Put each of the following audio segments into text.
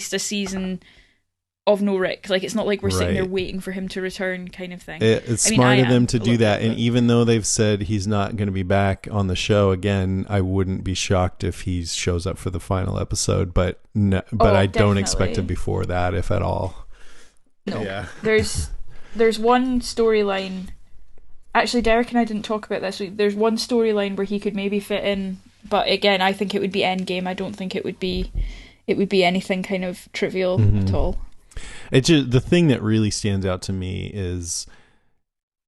just a season of no Rick. Like, it's not like we're sitting there Right. waiting for him to return kind of thing. It's I mean, smart I of them am to a do little that. bit, And but even though they've said he's not going to be back on the show again, I wouldn't be shocked if he shows up for the final episode. But no, but oh, I don't expect it definitely. before that, if at all. No. Yeah. There's one storyline. Actually, Derek and I didn't talk about this. There's one storyline where he could maybe fit in, but again, I think it would be Endgame. I don't think it would be anything kind of trivial at all. It just, the thing that really stands out to me is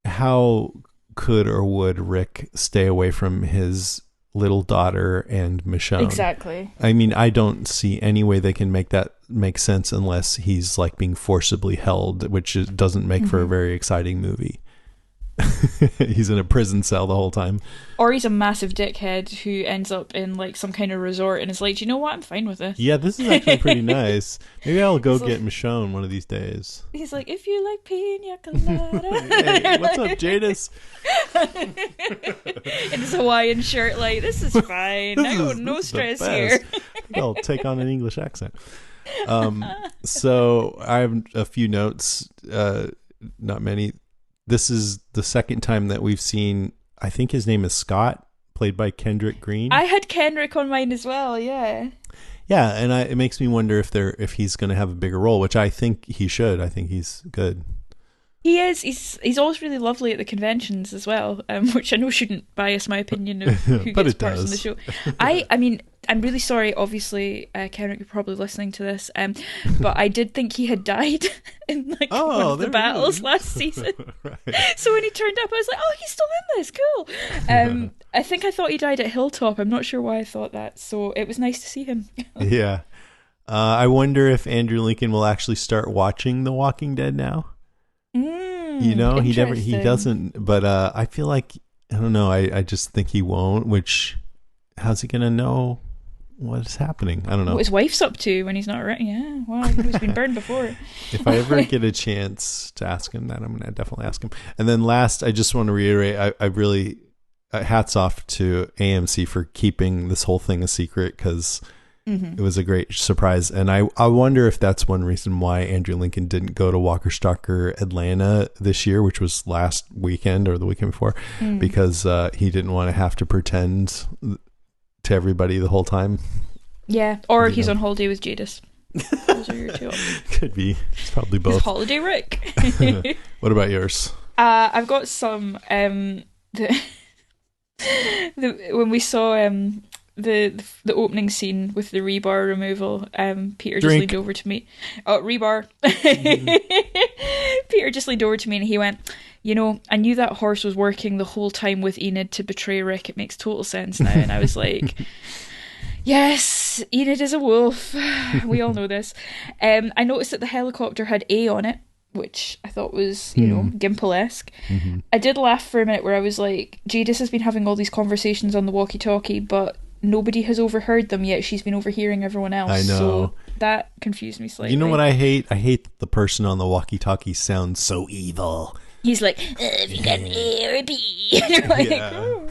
how could or would Rick stay away from his little daughter and Michonne? Exactly. I mean, I don't see any way they can make that make sense unless he's like being forcibly held, which doesn't make for a very exciting movie. He's in a prison cell the whole time. Or he's a massive dickhead who ends up in like some kind of resort and is like, do you know what? I'm fine with this. Yeah, this is actually pretty nice. Maybe I'll go He's get like- Michonne one of these days. He's like, if you like pina colada. Hey, what's up, Jadis? In his Hawaiian shirt, like, this is fine. No This is the stress best. here. I'll take on an English accent. So I have a few notes, not many. This is the second time that we've seen, I think his name is Scott, played by Kendrick Green. I had Kendrick on mine as well, yeah. Yeah, and it makes me wonder if he's going to have a bigger role, which I think he should. I think he's good. He is. He's always really lovely at the conventions as well, which I know shouldn't bias my opinion of who But gets it parts in the does. show. I mean, I'm really sorry. Obviously, Kendrick, you're probably listening to this, but I did think he had died in like one of the there we battles go. last season. Right. So when he turned up, I was like, "Oh, he's still in this. Cool." I think I thought he died at Hilltop. I'm not sure why I thought that. So it was nice to see him. Yeah. I wonder if Andrew Lincoln will actually start watching The Walking Dead now. You know, he Interesting. doesn't, but I feel like, I don't know, I just think he won't, which, how's he going to know what's happening? I don't know. What his wife's up to when he's not around. Yeah, wow, he's been burned before. If I ever get a chance to ask him that, I'm going to definitely ask him. And then last, I just want to reiterate, I really, hats off to AMC for keeping this whole thing a secret, because it was a great surprise. And I wonder if that's one reason why Andrew Lincoln didn't go to Walker Stalker Atlanta this year, which was last weekend or the weekend before, because he didn't want to have to pretend to everybody the whole time. Yeah, or You he's know. on holiday with Jadis. Those are your two options. Could be. It's probably He's both. Holiday Rick. What about yours? I've got some. When we saw the opening scene with the rebar removal, Peter just Drink. leaned over to me. Oh, rebar. Peter just leaned over to me and he went, "You know, I knew that horse was working the whole time with Enid to betray Rick. It makes total sense now." And I was like, yes, Enid is a wolf. We all know this. I noticed that the helicopter had A on it, which I thought was, Gimple-esque. I did laugh for a minute where I was like, Jadis has been having all these conversations on the walkie-talkie, but nobody has overheard them yet. She's been overhearing everyone else. I know. So that confused me slightly. You know what I hate? I hate that the person on the walkie-talkie sounds so evil. He's like, have you got an A or a B? And you're like, Yeah. oh.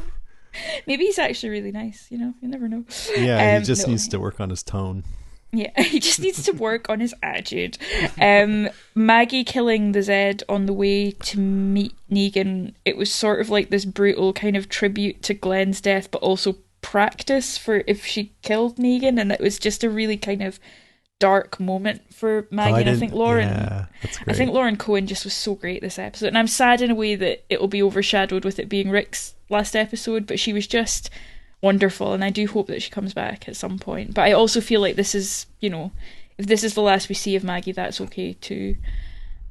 Maybe he's actually really nice, you never know. Yeah, he just no. needs to work on his tone. Yeah, he just needs to work on his attitude. Maggie killing the Zed on the way to meet Negan, it was sort of like this brutal kind of tribute to Glenn's death, but also practice for if she killed Negan, and it was just a really kind of dark moment for Maggie. And I think Lauren, Yeah, that's great. I think Lauren Cohen just was so great this episode, and I'm sad in a way that it'll be overshadowed with it being Rick's last episode, but she was just wonderful, and I do hope that she comes back at some point. But I also feel like this is, if this is the last we see of Maggie, that's okay too.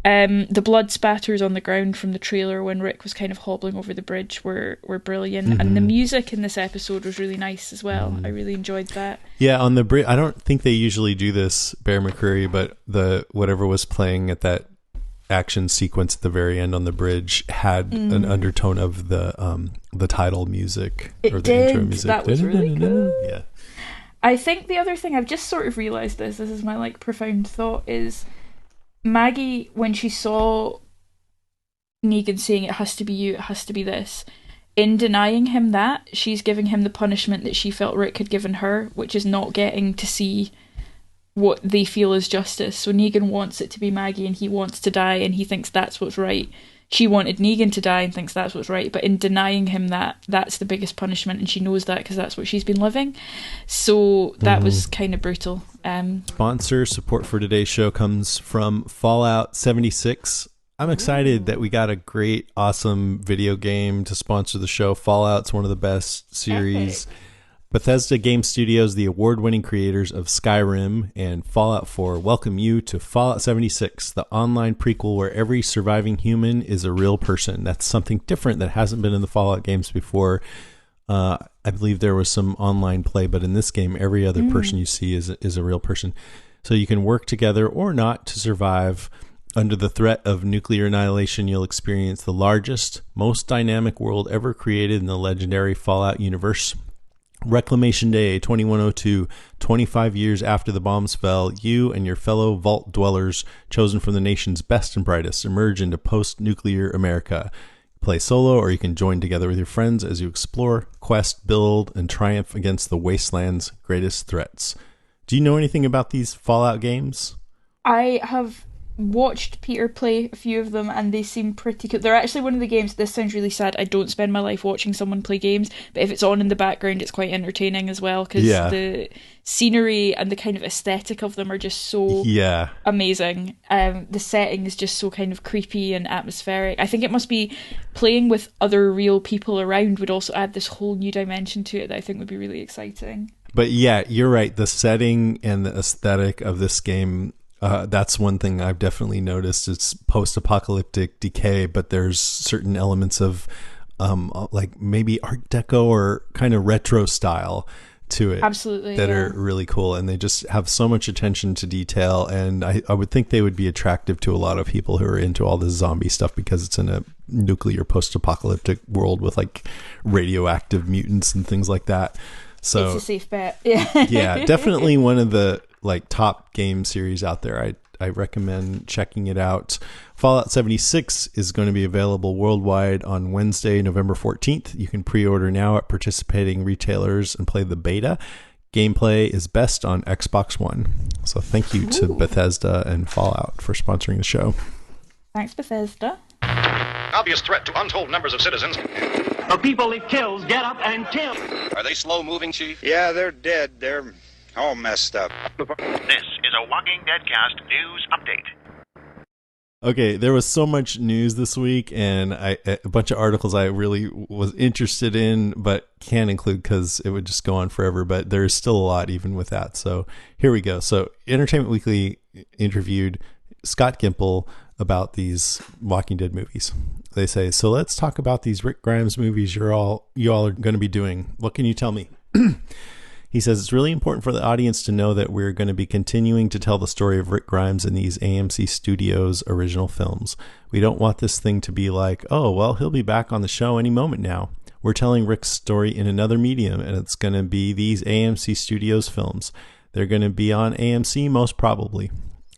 The blood spatters on the ground from the trailer when Rick was kind of hobbling over the bridge were brilliant, and the music in this episode was really nice as well. I really enjoyed that. Yeah, on the bridge, I don't think they usually do this, Bear McCreary, but the whatever was playing at that action sequence at the very end on the bridge had an undertone of the title music It or the intro did. music. That was really cool. Yeah. I think the other thing I've just sort of realised this is my like profound thought is Maggie, when she saw Negan saying it has to be you, it has to be this, in denying him that, she's giving him the punishment that she felt Rick had given her, which is not getting to see what they feel is justice. So Negan wants it to be Maggie and he wants to die and he thinks that's what's right. She wanted Negan to die and thinks that's what's right, but in denying him that, that's the biggest punishment, and she knows that because that's what she's been living. So that was kind of brutal. Sponsor support for today's show comes from Fallout 76. I'm excited that we got a great, awesome video game to sponsor the show. Fallout's one of the best series. Epic. Bethesda Game Studios, the award-winning creators of Skyrim and Fallout 4, welcome you to Fallout 76, the online prequel where every surviving human is a real person. That's something different that hasn't been in the Fallout games before. I believe there was some online play, but in this game, every other person you see is a real person. So you can work together or not to survive. Under the threat of nuclear annihilation, you'll experience the largest, most dynamic world ever created in the legendary Fallout universe. Reclamation Day 2102, 25 years after the bombs fell, you and your fellow vault dwellers, chosen from the nation's best and brightest, emerge into post-nuclear America. Play solo, or you can join together with your friends as you explore, quest, build, and triumph against the wasteland's greatest threats. Do you know anything about these Fallout games? I have watched Peter play a few of them and they seem pretty cool. They're actually one of the games, this sounds really sad, I don't spend my life watching someone play games, but if it's on in the background it's quite entertaining as well, because the scenery and the kind of aesthetic of them are just so amazing. The setting is just so kind of creepy and atmospheric. I think it must be playing with other real people around would also add this whole new dimension to it that I think would be really exciting. But yeah, you're right, the setting and the aesthetic of this game, that's one thing I've definitely noticed. It's post-apocalyptic decay, but there's certain elements of like maybe Art Deco or kind of retro style to it. Absolutely, that are really cool, and they just have so much attention to detail, and I would think they would be attractive to a lot of people who are into all this zombie stuff because it's in a nuclear post-apocalyptic world with like radioactive mutants and things like that. So it's a safe bet. Yeah, definitely one of the like top game series out there. I recommend checking it out. Fallout 76 is going to be available worldwide on Wednesday, November 14th. You can pre-order now at participating retailers and play the beta. Gameplay is best on Xbox One. So thank you to Bethesda and Fallout for sponsoring the show. Thanks, Bethesda. Obvious threat to untold numbers of citizens. The people it kills get up and kill. Are they slow-moving, Chief? Yeah, they're dead. They're all messed up. This is a Walking Deadcast news update. Okay, there was so much news this week and a bunch of articles I really was interested in, but can't include because it would just go on forever. But there's still a lot even with that. So here we go. So Entertainment Weekly interviewed Scott Gimple about these Walking Dead movies. They say, so let's talk about these Rick Grimes movies you all are going to be doing. What can you tell me? He says, it's really important for the audience to know that we're going to be continuing to tell the story of Rick Grimes in these AMC Studios original films. We don't want this thing to be like, oh, well, he'll be back on the show any moment now. We're telling Rick's story in another medium, and it's going to be these AMC Studios films. They're going to be on AMC most probably.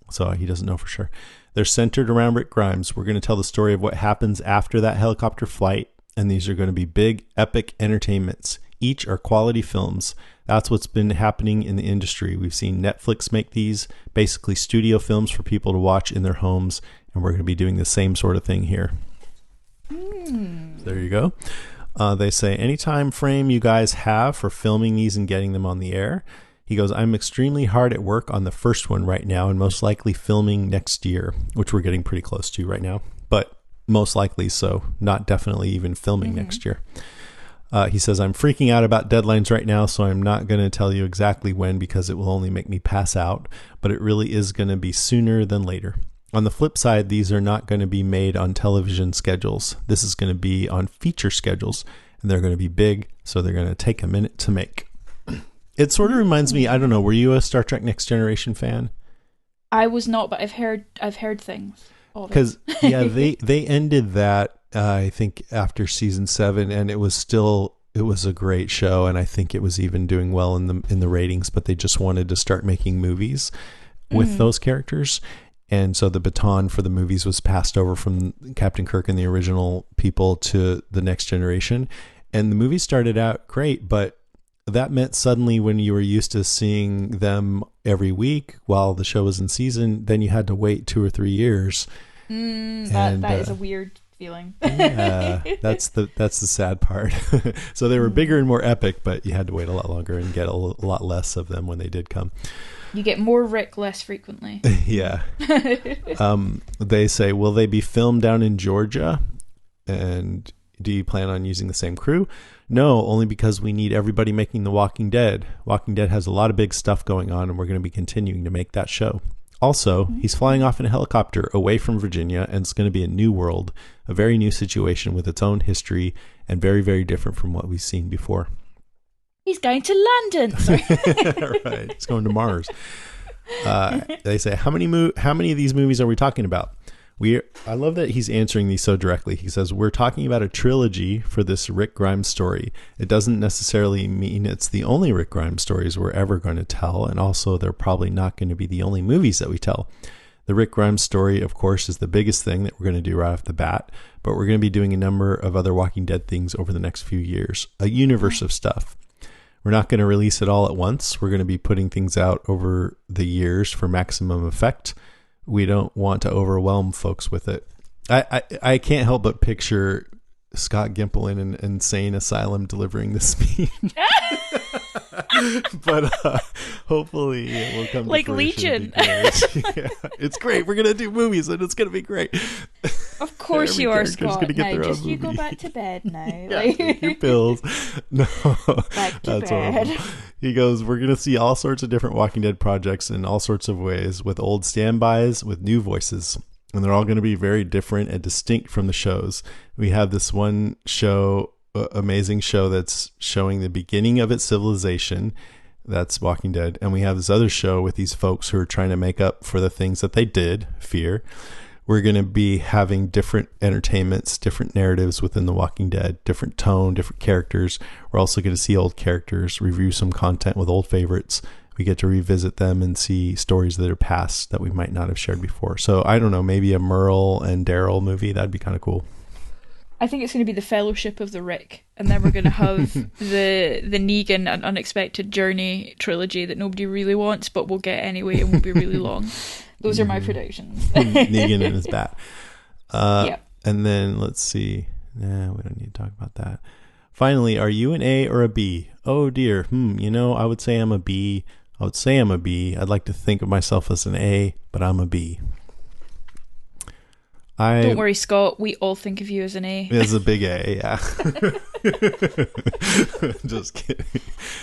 So he doesn't know for sure. They're centered around Rick Grimes. We're going to tell the story of what happens after that helicopter flight, and these are going to be big, epic entertainments. Each are quality films. That's what's been happening in the industry. We've seen Netflix make these, basically studio films for people to watch in their homes, and we're going to be doing the same sort of thing here. So there you go. They say, any time frame you guys have for filming these and getting them on the air? He goes, I'm extremely hard at work on the first one right now and most likely filming next year, which we're getting pretty close to right now, but most likely, so not definitely even filming next year. He says, I'm freaking out about deadlines right now, so I'm not going to tell you exactly when because it will only make me pass out, but it really is going to be sooner than later. On the flip side, these are not going to be made on television schedules. This is going to be on feature schedules, and they're going to be big, so they're going to take a minute to make. It sort of reminds me, I don't know, were you a Star Trek Next Generation fan? I was not, but I've heard things. Because yeah, they ended that I think after season 7, and it was a great show, and I think it was even doing well in the ratings. But they just wanted to start making movies with those characters, and so the baton for the movies was passed over from Captain Kirk and the original people to the Next Generation, and the movie started out great, but that meant suddenly when you were used to seeing them every week while the show was in season, then you had to wait 2 or 3 years. That is a weird feeling. Yeah, that's the sad part. So they were bigger and more epic, but you had to wait a lot longer and get a lot less of them when they did come. You get more Rick less frequently. Yeah. They say, will they be filmed down in Georgia? And do you plan on using the same crew? No, only because we need everybody making The Walking Dead. Walking Dead has a lot of big stuff going on, and we're going to be continuing to make that show. Also, he's flying off in a helicopter away from Virginia, and it's going to be a new world, a very new situation with its own history, and very, very different from what we've seen before. He's going to London. Sorry. Right, he's going to Mars. They say, how many of these movies are we talking about? I love that he's answering these so directly. He says, we're talking about a trilogy for this Rick Grimes story. It doesn't necessarily mean it's the only Rick Grimes stories we're ever going to tell, and also they're probably not going to be the only movies that we tell. The Rick Grimes story, of course, is the biggest thing that we're going to do right off the bat, but we're going to be doing a number of other Walking Dead things over the next few years, a universe of stuff. We're not going to release it all at once. We're going to be putting things out over the years for maximum effect. We don't want to overwhelm folks with it. I can't help but picture Scott Gimple in an insane asylum delivering this speech. But hopefully it will come like to Legion. Yeah, it's great. We're going to do movies and it's going to be great. Of course you are, Scott. Gonna get Now, their just own you go movie. back to bed now. Yeah, take your pills. No, Back to that's bed. horrible. He goes, we're going to see all sorts of different Walking Dead projects in all sorts of ways, with old standbys, with new voices. And they're all going to be very different and distinct from the shows. We have this one show, amazing show that's showing the beginning of its civilization. That's Walking Dead. And we have this other show with these folks who are trying to make up for the things that they did, Fear. We're going to be having different entertainments, different narratives within The Walking Dead, different tone, different characters. We're also going to see old characters, review some content with old favorites. We get to revisit them and see stories that are past that we might not have shared before. So I don't know, maybe a Merle and Daryl movie. That'd be kind of cool. I think it's going to be the Fellowship of the Rick, and then we're going to have the Negan and Unexpected Journey trilogy that nobody really wants, but we'll get anyway and won't be really long. Those are my predictions. Negan and his bat. Yep. And then let's see. Nah, we don't need to talk about that. Finally, are you an A or a B? Oh dear. I would say I'm a B. I'd like to think of myself as an A, but I'm a B. Don't worry, Scott. We all think of you as an A. It's a big A, yeah. Just kidding.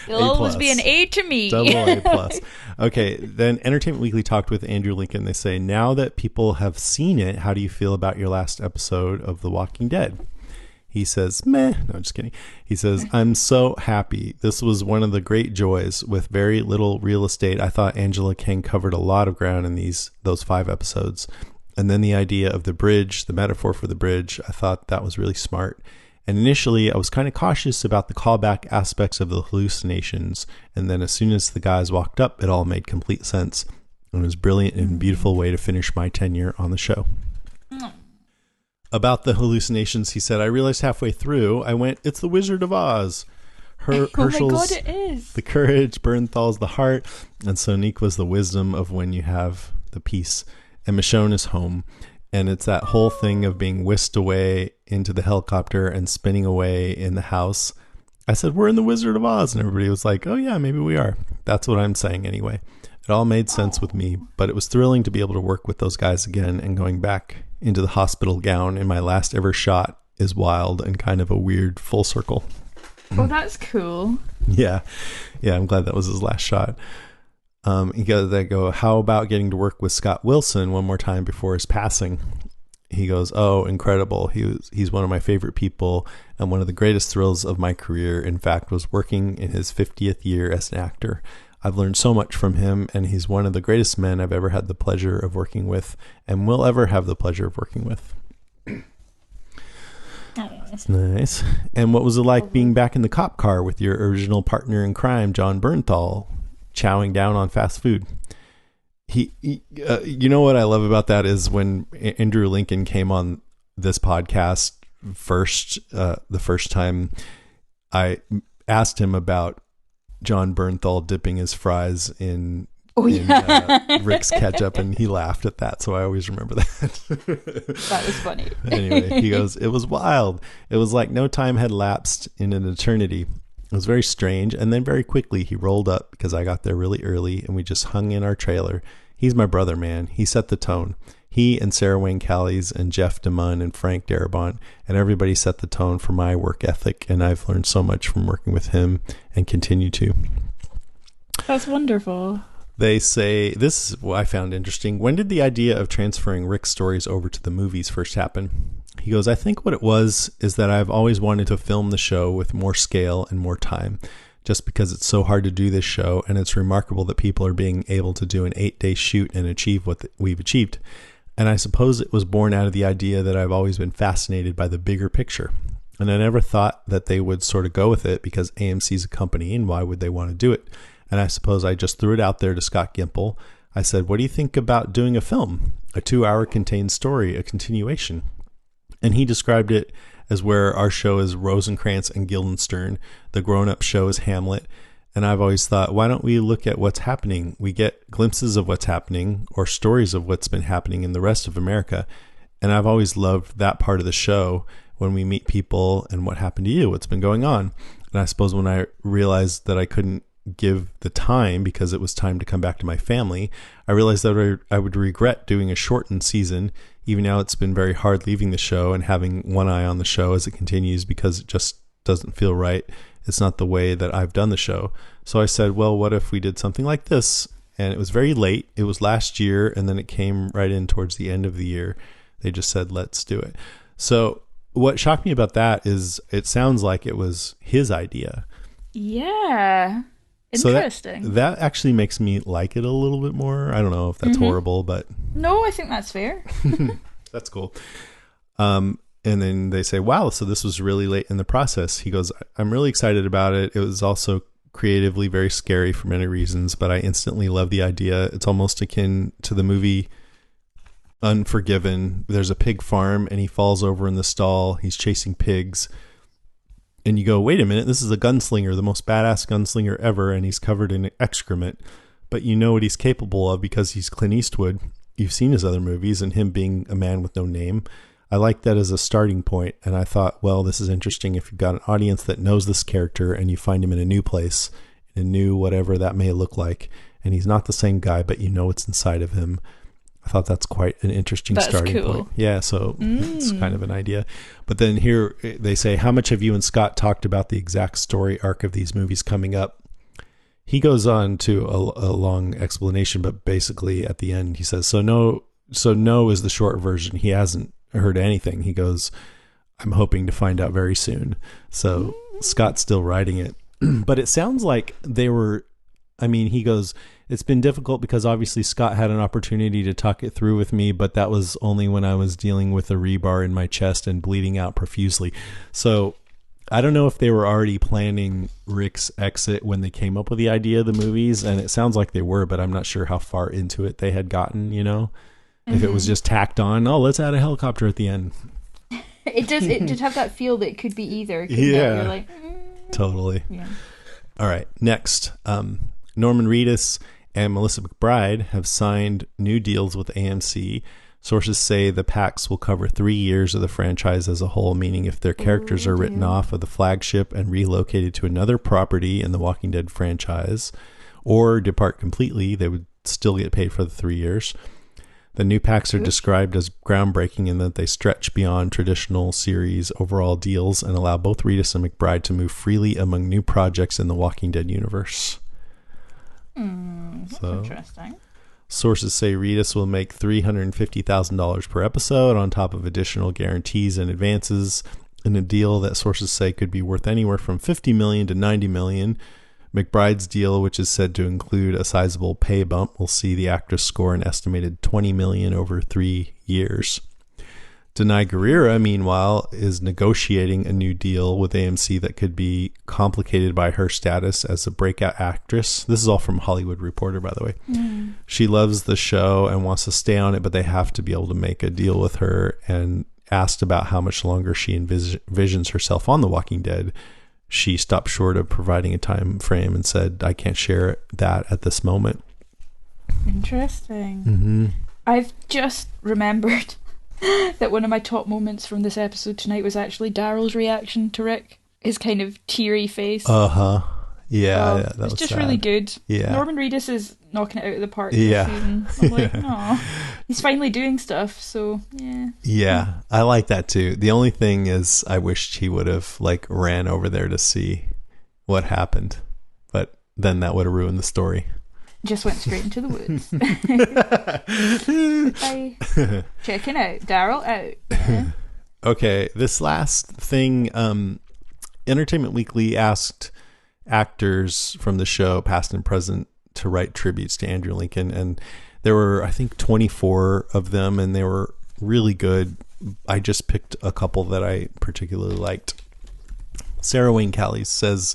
You'll always be an A to me. Double A plus. Okay, then Entertainment Weekly talked with Andrew Lincoln. They say, now that people have seen it, how do you feel about your last episode of The Walking Dead? He says, meh. No, just kidding. He says, I'm so happy. This was one of the great joys. With very little real estate, I thought Angela Kang covered a lot of ground in those 5 episodes. And then the idea of the bridge, the metaphor for the bridge, I thought that was really smart. And initially, I was kind of cautious about the callback aspects of the hallucinations. And then as soon as the guys walked up, it all made complete sense. And it was a brilliant and beautiful way to finish my tenure on the show. About the hallucinations, he said, I realized halfway through, I went, it's the Wizard of Oz. Herschel's oh my God, it is. The courage, Bernthal's the heart, and Sonique was the wisdom of when you have the peace. And Michonne is home. And it's that whole thing of being whisked away into the helicopter and spinning away in the house. I said, we're in the Wizard of Oz. And everybody was like, oh yeah, maybe we are. That's what I'm saying anyway. It all made sense with me, but it was thrilling to be able to work with those guys again, and going back into the hospital gown in my last ever shot is wild and kind of a weird full circle. Oh, that's cool. Yeah, I'm glad that was his last shot. They go, how about getting to work with Scott Wilson one more time before his passing? He goes, oh, incredible. He's one of my favorite people, and one of the greatest thrills of my career, in fact, was working in his 50th year as an actor. I've learned so much from him, and he's one of the greatest men I've ever had the pleasure of working with, and will ever have the pleasure of working with. That's nice. And what was it like being back in the cop car with your original partner in crime, John Bernthal, chowing down on fast food? You know what I love about that is when Andrew Lincoln came on this podcast the first time, I asked him about John Bernthal dipping his fries in Rick's ketchup, and he laughed at that, so I always remember that. That was funny. Anyway, he goes, "It was wild. It was like no time had lapsed in an eternity. It was very strange, and then very quickly he rolled up because I got there really early, and we just hung in our trailer. He's my brother, man. He set the tone. He and Sarah Wayne Callies and Jeff DeMunn and Frank Darabont and everybody set the tone for my work ethic, and I've learned so much from working with him and continue to." That's wonderful. They say, this is what I found interesting. When did the idea of transferring Rick's stories over to the movies first happen? He goes, "I think what it was is that I've always wanted to film the show with more scale and more time, just because it's so hard to do this show, and it's remarkable that people are being able to do an 8-day shoot and achieve what we've achieved. And I suppose it was born out of the idea that I've always been fascinated by the bigger picture. And I never thought that they would sort of go with it because AMC's a company, and why would they want to do it? And I suppose I just threw it out there to Scott Gimple. I said, what do you think about doing a film? A 2-hour contained story, a continuation." And he described it as where our show is Rosencrantz and Guildenstern, the grown-up show is Hamlet. And I've always thought, why don't we look at what's happening? We get glimpses of what's happening or stories of what's been happening in the rest of America. And I've always loved that part of the show when we meet people and what happened to you, what's been going on. And I suppose when I realized that I couldn't give the time because it was time to come back to my family, I realized that I would regret doing a shortened season. Even now, it's been very hard leaving the show and having one eye on the show as it continues because it just doesn't feel right. It's not the way that I've done the show. So I said, well, what if we did something like this? And it was very late. It was last year, and then it came right in towards the end of the year. They just said, let's do it. So what shocked me about that is it sounds like it was his idea. Yeah. Interesting. So that actually makes me like it a little bit more. I don't know if that's horrible, but... No, I think that's fair. That's cool. And then they say, wow, so this was really late in the process. He goes, I'm really excited about it. It was also creatively very scary for many reasons, but I instantly love the idea. It's almost akin to the movie Unforgiven. There's a pig farm and he falls over in the stall. He's chasing pigs. And you go, wait a minute, this is a gunslinger, the most badass gunslinger ever, and he's covered in excrement. But you know what he's capable of because he's Clint Eastwood. You've seen his other movies and him being a man with no name. I like that as a starting point, and I thought, well, this is interesting if you've got an audience that knows this character and you find him in a new place, in a new whatever that may look like, and he's not the same guy, but you know what's inside of him. I thought that's quite an interesting starting point. Yeah, so it's kind of an idea. But then here they say, how much have you and Scott talked about the exact story arc of these movies coming up? He goes on to a long explanation, but basically at the end he says, so no is the short version. He hasn't heard anything. He goes, I'm hoping to find out very soon. So Scott's still writing it. But it sounds like they were, he goes, it's been difficult because obviously Scott had an opportunity to talk it through with me, but that was only when I was dealing with a rebar in my chest and bleeding out profusely. So I don't know if they were already planning Rick's exit when they came up with the idea of the movies, and it sounds like they were, but I'm not sure how far into it they had gotten, if it was just tacked on, let's add a helicopter at the end. It did have that feel that it could be either. Yeah. You're like, Totally. Yeah. All right. Next, Norman Reedus and Melissa McBride have signed new deals with AMC. Sources say the packs will cover 3 years of the franchise as a whole, meaning if their characters are written off of the flagship and relocated to another property in the Walking Dead franchise or depart completely, they would still get paid for the 3 years. The new packs are described as groundbreaking in that they stretch beyond traditional series overall deals and allow both Reedus and McBride to move freely among new projects in the Walking Dead universe. That's interesting. Sources say Reedus will make $350,000 per episode on top of additional guarantees and advances in a deal that sources say could be worth anywhere from $50 million to $90 million. McBride's deal, which is said to include a sizable pay bump, will see the actress score an estimated $20 million over 3 years. Denai Guerrera, meanwhile, is negotiating a new deal with AMC that could be complicated by her status as a breakout actress. This is all from Hollywood Reporter, by the way. She loves the show and wants to stay on it, but they have to be able to make a deal with her. And asked about how much longer she envisions herself on The Walking Dead, she stopped short of providing a time frame and said, I can't share that at this moment. Interesting. Mm-hmm. I've just remembered that one of my top moments from this episode tonight was actually Daryl's reaction to Rick. His kind of teary face. Uh-huh. Yeah, that it's was just sad. really good. Yeah. Norman Reedus is knocking it out of the park Yeah. this season. I'm like, no. He's finally doing stuff, so yeah. Yeah, I like that too. The only thing is I wished he would have like ran over there to see what happened. But then that would have ruined the story. Just went straight into the woods. Bye. Checking out. Daryl out. Yeah. Okay, this last thing, Entertainment Weekly asked actors from the show, past and present, to write tributes to Andrew Lincoln, and there were, I think, 24 of them, and they were really good. I just picked a couple that I particularly liked. Sarah Wayne Callies says,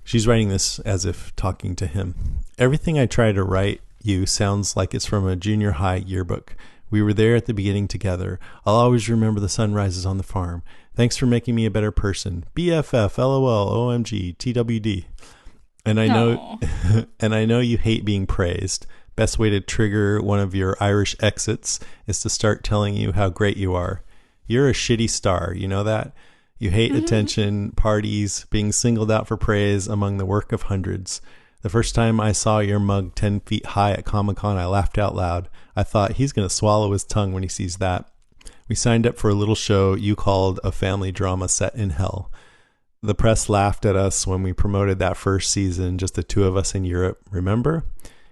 she's writing this as if talking to him. Everything I try to write you sounds like it's from a junior high yearbook. We were there at the beginning together. I'll always remember the sunrises on the farm. Thanks for making me a better person. BFF, LOL, OMG, TWD. And I know, and I know you hate being praised. Best way to trigger one of your Irish exits is to start telling you how great you are. You're a shitty star, you know that? You hate attention, parties, being singled out for praise among the work of hundreds. The first time I saw your mug 10 feet high at Comic-Con, I laughed out loud. I thought, he's going to swallow his tongue when he sees that. We signed up for a little show you called a family drama set in hell. The press laughed at us when we promoted that first season, just the two of us in Europe. Remember?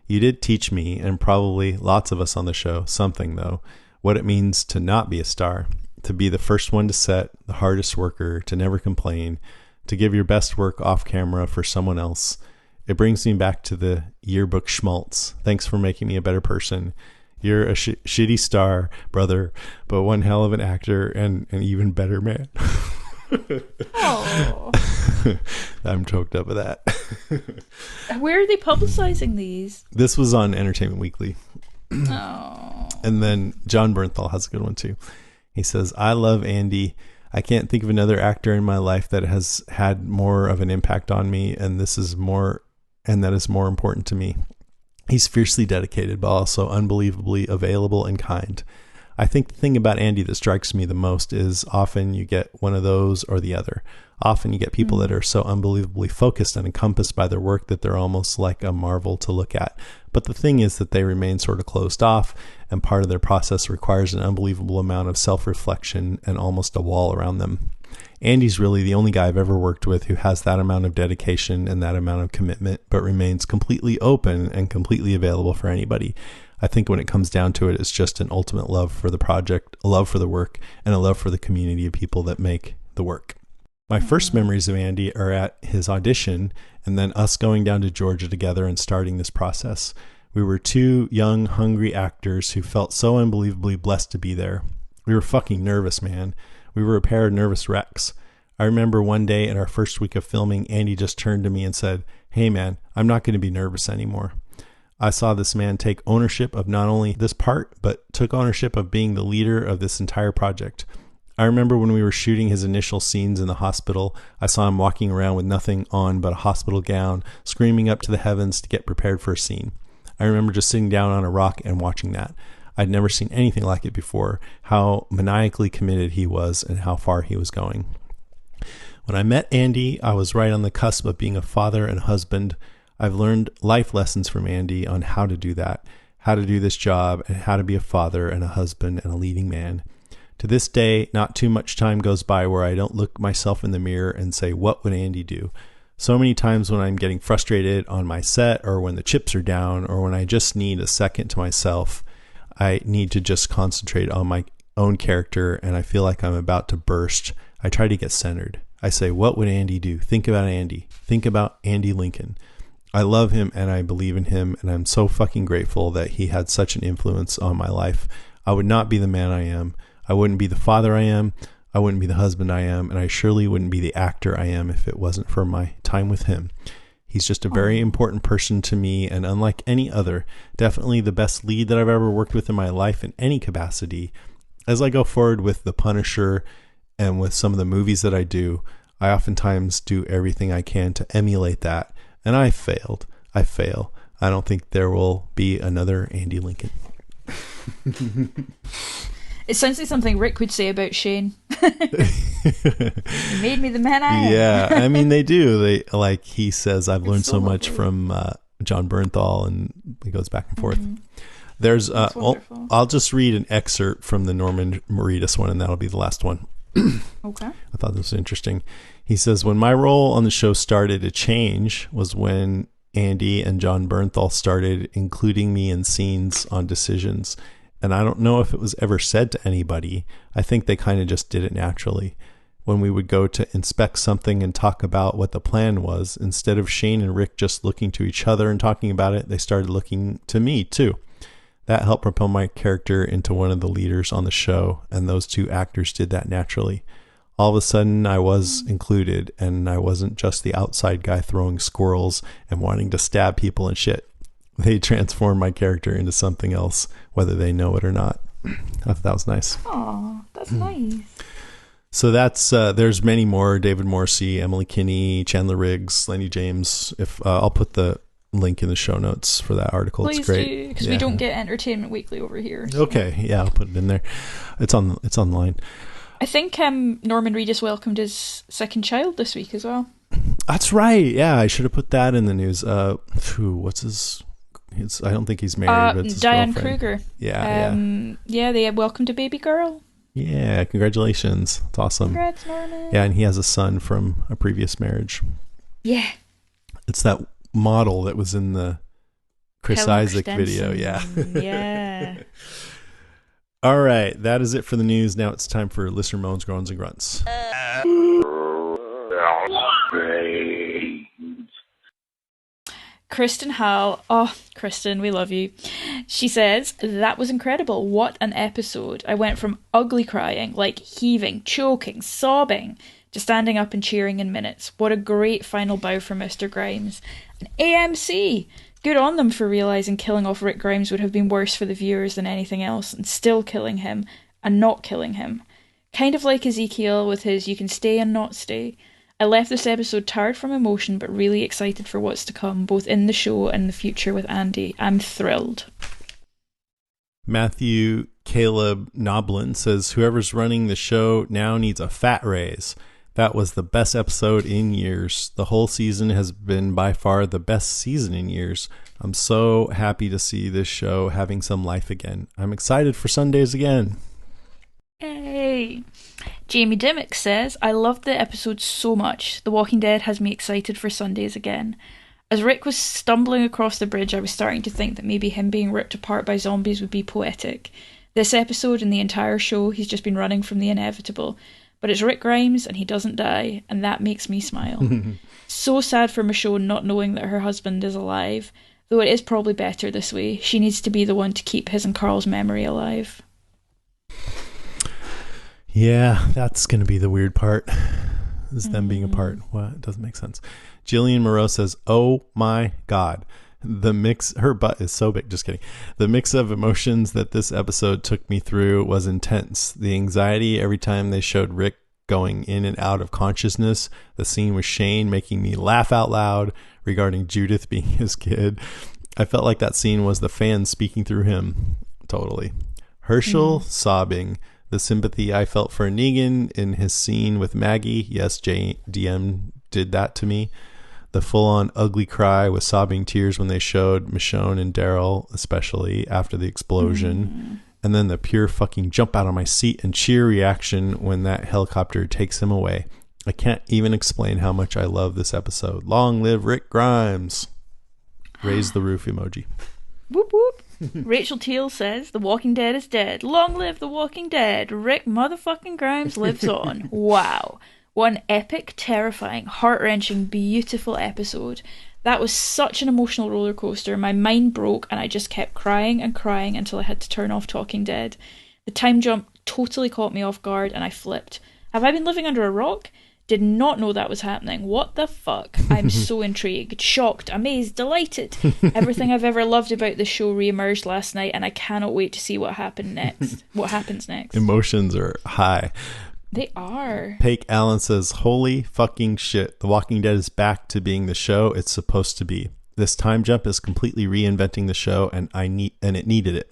You did teach me, and probably lots of us on the show, something though, what it means to not be a star, to be the first one to set, the hardest worker, to never complain, to give your best work off camera for someone else. It brings me back to the yearbook schmaltz. Thanks for making me a better person. You're a shitty star, brother, but one hell of an actor and an even better man. Oh. I'm choked up with that. Where are they publicizing these? This was on Entertainment Weekly. Oh. And then John Bernthal has a good one too. He says, I love Andy. I can't think of another actor in my life that has had more of an impact on me, and that is more important to me. He's fiercely dedicated, but also unbelievably available and kind. I think the thing about Andy that strikes me the most is often you get one of those or the other. Often you get people that are so unbelievably focused and encompassed by their work that they're almost like a marvel to look at. But the thing is that they remain sort of closed off, and part of their process requires an unbelievable amount of self-reflection and almost a wall around them. Andy's really the only guy I've ever worked with who has that amount of dedication and that amount of commitment, but remains completely open and completely available for anybody. I think when it comes down to it, it's just an ultimate love for the project, a love for the work, and a love for the community of people that make the work. My first memories of Andy are at his audition and then us going down to Georgia together and starting this process. We were two young, hungry actors who felt so unbelievably blessed to be there. We were fucking nervous, man. We were a pair of nervous wrecks. I remember one day in our first week of filming, Andy just turned to me and said, "Hey man, I'm not going to be nervous anymore." I saw this man take ownership of not only this part, but took ownership of being the leader of this entire project. I remember when we were shooting his initial scenes in the hospital, I saw him walking around with nothing on but a hospital gown, screaming up to the heavens to get prepared for a scene. I remember just sitting down on a rock and watching that. I'd never seen anything like it before, how maniacally committed he was and how far he was going. When I met Andy, I was right on the cusp of being a father and husband. I've learned life lessons from Andy on how to do that, how to do this job, and how to be a father and a husband and a leading man. To this day, not too much time goes by where I don't look myself in the mirror and say, what would Andy do? So many times when I'm getting frustrated on my set, or when the chips are down, or when I just need a second to myself, I need to just concentrate on my own character and I feel like I'm about to burst. I try to get centered. I say, what would Andy do? Think about Andy. Think about Andy Lincoln. I love him and I believe in him, and I'm so fucking grateful that he had such an influence on my life. I would not be the man I am. I wouldn't be the father I am. I wouldn't be the husband I am. And I surely wouldn't be the actor I am if it wasn't for my time with him. He's just a very important person to me, and unlike any other, definitely the best lead that I've ever worked with in my life in any capacity. As I go forward with The Punisher and with some of the movies that I do, I oftentimes do everything I can to emulate that, and I failed. I fail. I don't think there will be another Andy Lincoln. It sounds like something Rick would say about Shane. You made me the man I am. Yeah, I mean, they do. They, like he says, I've learned so much from John Bernthal, and he goes back and forth. There's I'll just read an excerpt from the Norman Reedus one, and that'll be the last one. Okay. I thought this was interesting. He says, when my role on the show started to change was when Andy and John Bernthal started including me in scenes on decisions. And I don't know if it was ever said to anybody. I think they kind of just did it naturally. When we would go to inspect something and talk about what the plan was, instead of Shane and Rick just looking to each other and talking about it, they started looking to me too. That helped propel my character into one of the leaders on the show, and those two actors did that naturally. All of a sudden, I was included, and I wasn't just the outside guy throwing squirrels and wanting to stab people and shit. They transformed my character into something else, whether they know it or not. I thought that was nice. Aw, that's nice. So that's there's many more. David Morrissey, Emily Kinney, Chandler Riggs, Lenny James. If I'll put the link in the show notes for that article. Please it's great because we don't get Entertainment Weekly over here. So. Okay, yeah, I'll put it in there. It's online. I think Norman Reedus welcomed his second child this week as well. That's right. Yeah, I should have put that in the news. What's his? I don't think he's married. But it's his Diane girlfriend. Kruger. Yeah. Yeah, they welcomed a baby girl. Yeah, congratulations. It's awesome. Congrats, Norman. Yeah, and he has a son from a previous marriage. Yeah. It's that model that was in the Chris Helen Isaac Christensen. video. Yeah. Yeah. All right, that is it for the news. Now it's time for listener moans, groans, and grunts. Kristen Hall. Oh, Kristen, we love you. She says, that was incredible. What an episode. I went from ugly crying, like heaving, choking, sobbing, to standing up and cheering in minutes. What a great final bow for Mr. Grimes. And AMC! Good on them for realising killing off Rick Grimes would have been worse for the viewers than anything else, and still killing him, and not killing him. Kind of like Ezekiel with his you can stay and not stay. I left this episode tired from emotion, but really excited for what's to come, both in the show and the future with Andy. I'm thrilled. Matthew Caleb Noblin says, whoever's running the show now needs a fat raise. That was the best episode in years. The whole season has been by far the best season in years. I'm so happy to see this show having some life again. I'm excited for Sundays again. Hey! Jamie Dimmick says, I loved the episode so much. The Walking Dead has me excited for Sundays again. As Rick was stumbling across the bridge, I was starting to think that maybe him being ripped apart by zombies would be poetic. This episode and the entire show, he's just been running from the inevitable. But it's Rick Grimes and he doesn't die, and that makes me smile. So sad for Michonne not knowing that her husband is alive, though it is probably better this way. She needs to be the one to keep his and Carl's memory alive. Yeah, that's going to be the weird part. Is them being apart. Well, it doesn't make sense. Jillian Moreau says, oh my God. The mix, her butt is so big. Just kidding. The mix of emotions that this episode took me through was intense. The anxiety every time they showed Rick going in and out of consciousness. The scene with Shane making me laugh out loud regarding Judith being his kid. I felt like that scene was the fans speaking through him. Totally. Herschel sobbing. The sympathy I felt for Negan in his scene with Maggie. Yes, JDM did that to me. The full-on ugly cry with sobbing tears when they showed Michonne and Daryl, especially after the explosion. And then the pure fucking jump out of my seat and cheer reaction when that helicopter takes him away. I can't even explain how much I love this episode. Long live Rick Grimes. Raise the roof emoji. Whoop whoop. Rachel Teal says, The Walking Dead is dead. Long live The Walking Dead. Rick motherfucking Grimes lives on. Wow. What an epic, terrifying, heart-wrenching, beautiful episode. That was such an emotional roller coaster. My mind broke and I just kept crying and crying until I had to turn off Talking Dead. The time jump totally caught me off guard and I flipped. Have I been living under a rock? Did not know that was happening. What the fuck? I'm so intrigued, shocked, amazed, delighted. Everything I've ever loved about the show re-emerged last night and I cannot wait to see what happens next. Emotions are high. They are. Paik Allen says, holy fucking shit. The Walking Dead is back to being the show it's supposed to be. This time jump is completely reinventing the show, and it needed it.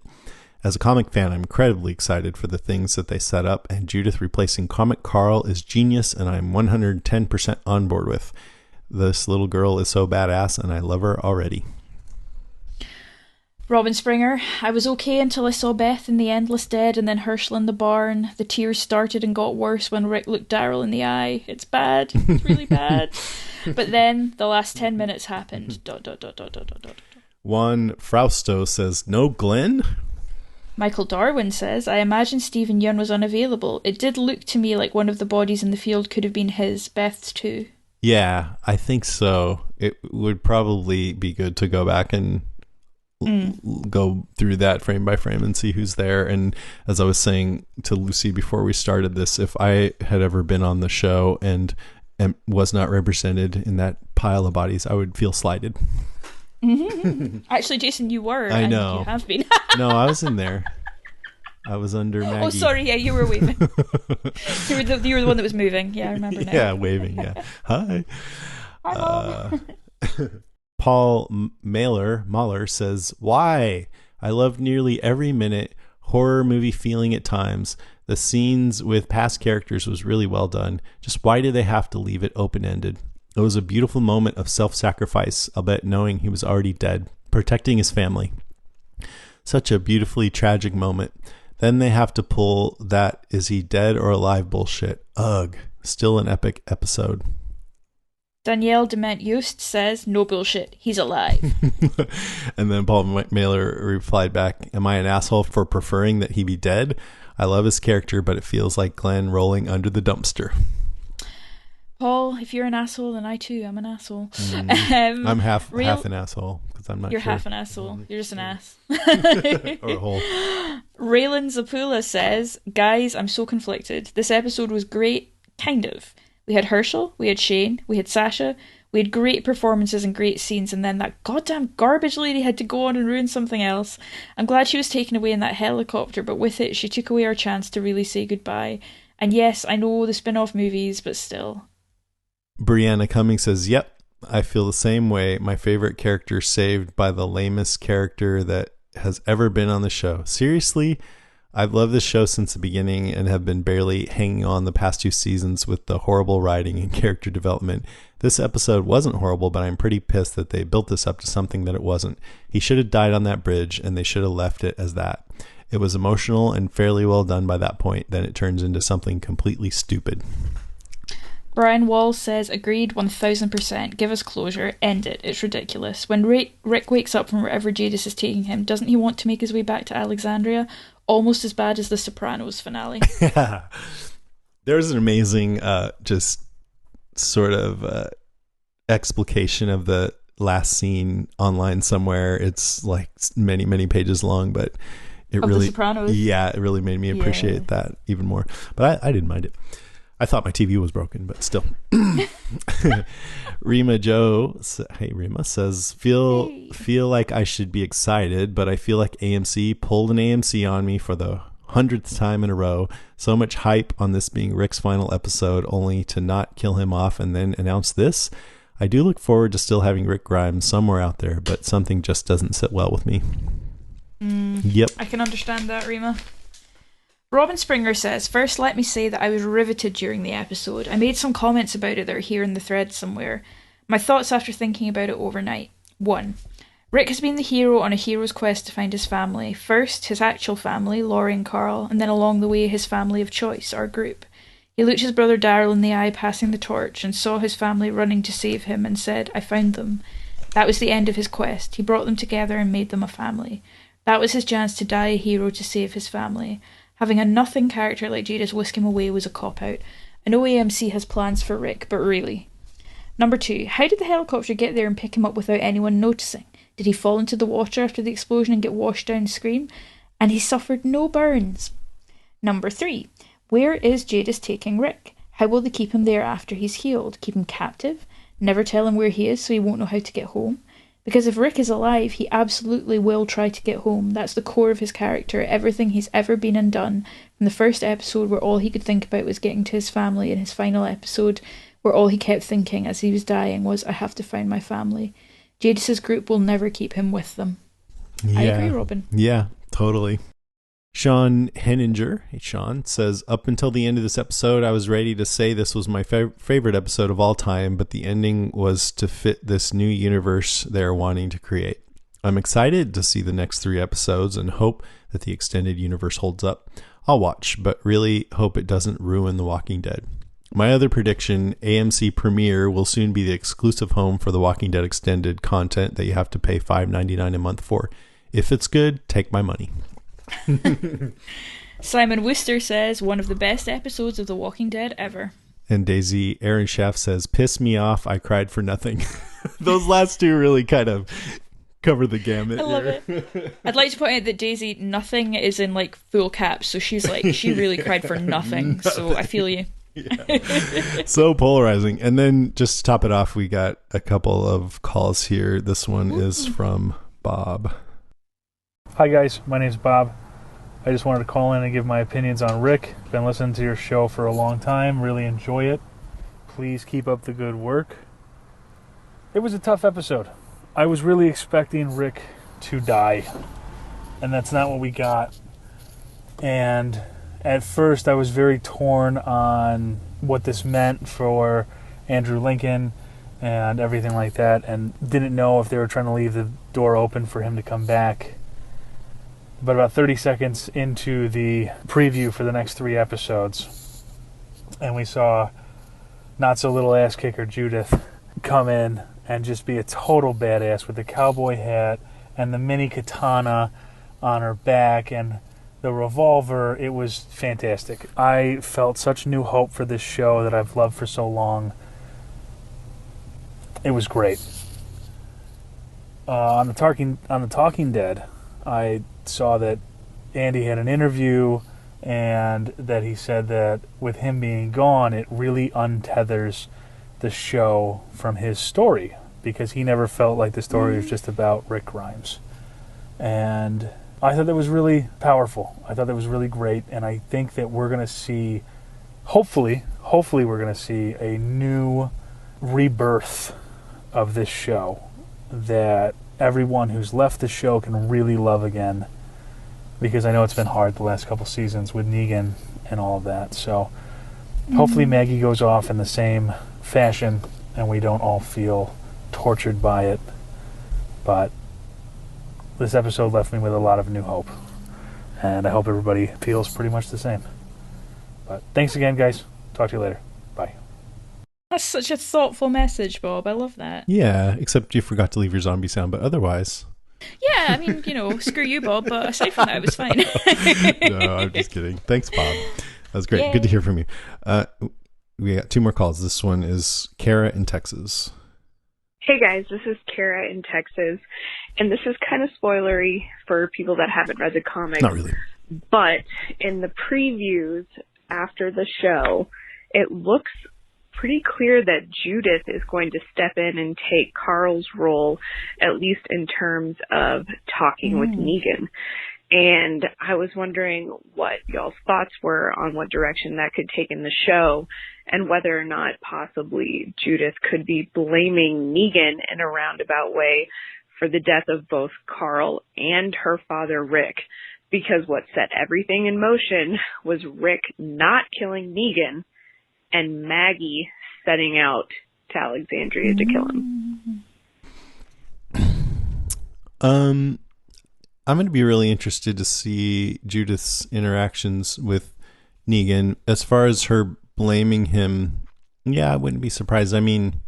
As a comic fan, I'm incredibly excited for the things that they set up, and Judith replacing Comic Carl is genius, and I'm 110% on board with. This little girl is so badass, and I love her already. Robin Springer, I was okay until I saw Beth in the Endless Dead and then Herschel in the barn. The tears started and got worse when Rick looked Daryl in the eye. It's bad. It's really bad. But then the last 10 minutes happened. ... Juan Frausto says, no Glenn? Michael Darwin says, I imagine Stephen Yeun was unavailable. It did look to me like one of the bodies in the field could have been his. Beth's too. Yeah, I think so. It would probably be good to go back and go through that frame by frame and see who's there. And as I was saying to Lucy before we started this, if I had ever been on the show and was not represented in that pile of bodies, I would feel slighted. Actually, Jason, you were. I know. And you have been. No, I was in there. I was under Maggie. Oh, sorry. Yeah, you were waving. you were the one that was moving. Yeah, I remember now. Yeah, waving. Yeah. Hi. Hi, Mom. Paul Mahler says, why? I love nearly every minute. Horror movie feeling at times. The scenes with past characters was really well done. Just why did they have to leave it open-ended? It was a beautiful moment of self-sacrifice, albeit knowing he was already dead, protecting his family. Such a beautifully tragic moment. Then they have to pull that is he dead or alive bullshit. Ugh. Still an epic episode. Danielle Dement Yost says, no bullshit, he's alive. And then Paul Mailer replied back, am I an asshole for preferring that he be dead? I love his character, but it feels like Glenn rolling under the dumpster. Paul, if you're an asshole, then I too am an asshole. I'm half an asshole, because I'm not You're sure. half an asshole. You're just an ass. Or a hole. Raylan Zapula says, guys, I'm so conflicted. This episode was great, kind of. We had Herschel, we had Shane, we had Sasha, we had great performances and great scenes, and then that goddamn garbage lady had to go on and ruin something else. I'm glad she was taken away in that helicopter, but with it, she took away our chance to really say goodbye. And yes, I know the spin-off movies, but still. Brianna Cummings says, yep, I feel the same way. My favorite character saved by the lamest character that has ever been on the show. Seriously? I've loved this show since the beginning and have been barely hanging on the past 2 seasons with the horrible writing and character development. This episode wasn't horrible, but I'm pretty pissed that they built this up to something that it wasn't. He should have died on that bridge, and they should have left it as that. It was emotional and fairly well done by that point. Then it turns into something completely stupid. Brian Wall says, agreed 1000%. Give us closure. End it. It's ridiculous. When Rick wakes up from wherever Jadis is taking him, doesn't he want to make his way back to Alexandria? Almost as bad as the Sopranos finale. Yeah. There's an amazing just sort of explication of the last scene online somewhere. It's like many, many pages long, but it The Sopranos. Yeah, it really made me appreciate that even more. But I didn't mind it. I thought my TV was broken, but still. Rima Joe, hey Rima, says, feel like I should be excited, but I feel like AMC pulled an AMC on me for the 100th time in a row. So much hype on this being Rick's final episode, only to not kill him off and then announce this. I do look forward to still having Rick Grimes somewhere out there, but something just doesn't sit well with me. Yep. I can understand that, Rima. Robin Springer says, first let me say that I was riveted during the episode. I made some comments about it that are here in the thread somewhere. My thoughts after thinking about it overnight. 1. Rick has been the hero on a hero's quest to find his family. First, his actual family, Laurie and Carl, and then along the way his family of choice, our group. He looked his brother Daryl in the eye passing the torch and saw his family running to save him and said, I found them. That was the end of his quest. He brought them together and made them a family. That was his chance to die a hero to save his family. Having a nothing character like Jadis whisk him away was a cop-out. I know AMC has plans for Rick, but really. 2, how did the helicopter get there and pick him up without anyone noticing? Did he fall into the water after the explosion and get washed down and scream? And he suffered no burns. 3, where is Jadis taking Rick? How will they keep him there after he's healed? Keep him captive? Never tell him where he is so he won't know how to get home? Because if Rick is alive, he absolutely will try to get home. That's the core of his character. Everything he's ever been and done. From the first episode, where all he could think about was getting to his family, and his final episode, where all he kept thinking as he was dying was, I have to find my family. Jadis's group will never keep him with them. Yeah. I agree, Robin. Yeah, totally. Sean Henninger, hey Sean, says, up until the end of this episode, I was ready to say this was my favorite episode of all time, but the ending was to fit this new universe they're wanting to create. I'm excited to see the next 3 episodes and hope that the extended universe holds up. I'll watch, but really hope it doesn't ruin The Walking Dead. My other prediction, AMC Premiere will soon be the exclusive home for The Walking Dead extended content that you have to pay $5.99 a month for. If it's good, take my money. Simon Wooster says, one of the best episodes of The Walking Dead ever. And Daisy Aaron Schaff says, piss me off, I cried for nothing. Those last two really kind of cover the gamut. I love it. I'd like to point out that Daisy, nothing is in like full caps, so she's like, she really cried for nothing. So I feel you. Yeah. So polarizing. And then just to top it off, we got a couple of calls here. This one is from Bob. Hi guys, my name's Bob. I just wanted to call in and give my opinions on Rick. Been listening to your show for a long time, really enjoy it. Please keep up the good work. It was a tough episode. I was really expecting Rick to die, and that's not what we got. And at first I was very torn on what this meant for Andrew Lincoln and everything like that, and didn't know if they were trying to leave the door open for him to come back. But about 30 seconds into the preview for the next 3 episodes, and we saw not so little ass kicker Judith come in and just be a total badass with the cowboy hat and the mini katana on her back and the revolver. It was fantastic. I felt such new hope for this show that I've loved for so long. It was great. On the Talking Dead, I saw that Andy had an interview and that he said that with him being gone, it really untethers the show from his story, because he never felt like the story was just about Rick Grimes. And I thought that was really powerful. I thought that was really great, and I think that we're going to see, hopefully we're going to see a new rebirth of this show that everyone who's left the show can really love again, because I know it's been hard the last couple seasons with Negan and all of that. So hopefully Maggie goes off in the same fashion and we don't all feel tortured by it. But this episode left me with a lot of new hope, and I hope everybody feels pretty much the same. But thanks again, guys. Talk to you later. Bye. That's such a thoughtful message, Bob. I love that. Yeah, except you forgot to leave your zombie sound, but otherwise... Yeah, I mean, screw you, Bob, but aside from that, it was fine. No, I'm just kidding. Thanks, Bob. That was great. Yay. Good to hear from you. We got 2 more calls. This one is Kara in Texas. Hey guys, this is Kara in Texas, and this is kind of spoilery for people that haven't read the comics. Not really. But in the previews after the show, it looks pretty clear that Judith is going to step in and take Carl's role, at least in terms of talking with Negan. And I was wondering what y'all's thoughts were on what direction that could take in the show, and whether or not possibly Judith could be blaming Negan in a roundabout way for the death of both Carl and her father Rick, because what set everything in motion was Rick not killing Negan and Maggie setting out to Alexandria to kill him. I'm going to be really interested to see Judith's interactions with Negan. As far as her blaming him, yeah, I wouldn't be surprised. I mean,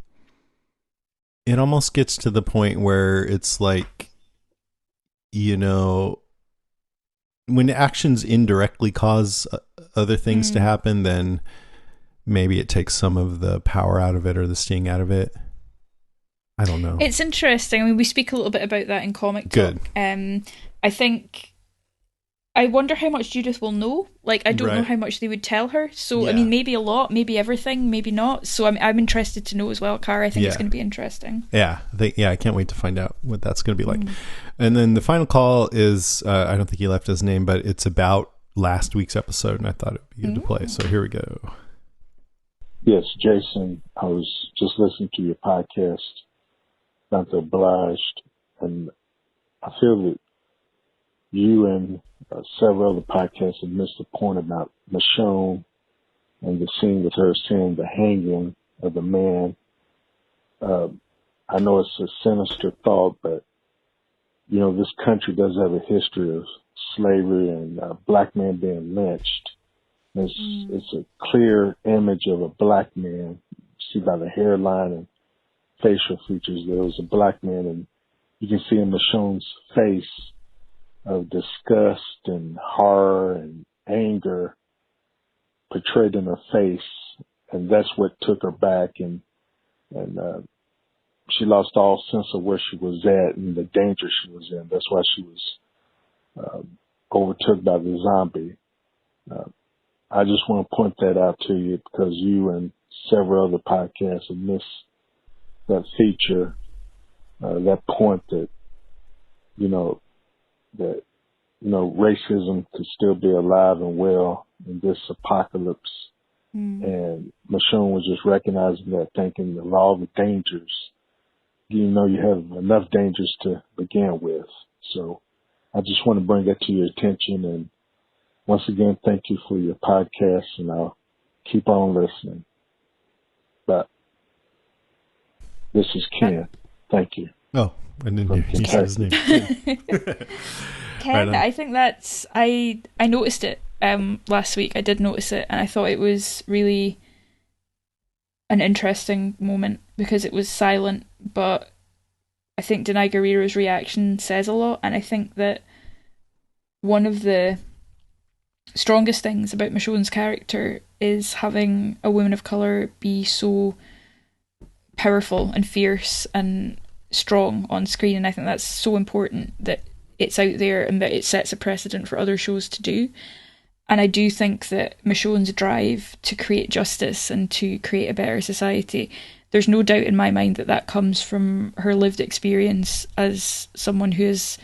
it almost gets to the point where it's like, when actions indirectly cause other things to happen, then maybe it takes some of the power out of it or the sting out of it. I don't know. It's interesting. I mean, we speak a little bit about that in Comic Good. Talk. I think I wonder how much Judith will know. Like, I don't know Right. how much they would tell her. So, I Yeah. mean, maybe a lot, maybe everything, maybe not. So, I'm interested to know as well, Cara. I think it's Yeah. going to be interesting. Yeah, I can't wait to find out what that's going to be like. And then the final call is, I don't think he left his name, but it's about last week's episode, and I thought it would be good to play. So here we go. Yes, Jason, I was just listening to your podcast, not the obliged, and I feel that you and several other podcasts have missed the point about Michonne and the scene with her seeing the hanging of the man. I know it's a sinister thought, but, you know, this country does have a history of slavery and black men being lynched. It's a clear image of a black man. See by the hairline and facial features, there was a black man, and you can see in Michonne's face of disgust and horror and anger portrayed in her face, and that's what took her back, and she lost all sense of where she was at and the danger she was in. That's why she was overtook by the zombie. I just want to point that out to you because you and several other podcasts have missed that feature, that point that, racism could still be alive and well in this apocalypse. And Michonne was just recognizing that, thinking of all the dangers. You know, you have enough dangers to begin with. So I just want to bring that to your attention. And once again, thank you for your podcast, and I'll keep on listening. But this is Ken. Thank you. Oh, I didn't hear you say his name. Ken, Right on. I think that's I noticed it last week. I did notice it, and I thought it was really an interesting moment because it was silent, but I think Denai Guerrero's reaction says a lot, and I think that one of the strongest things about Michonne's character is having a woman of colour be so powerful and fierce and strong on screen, and I think that's so important that it's out there and that it sets a precedent for other shows to do. And I do think that Michonne's drive to create justice and to create a better society, there's no doubt in my mind that that comes from her lived experience as someone who has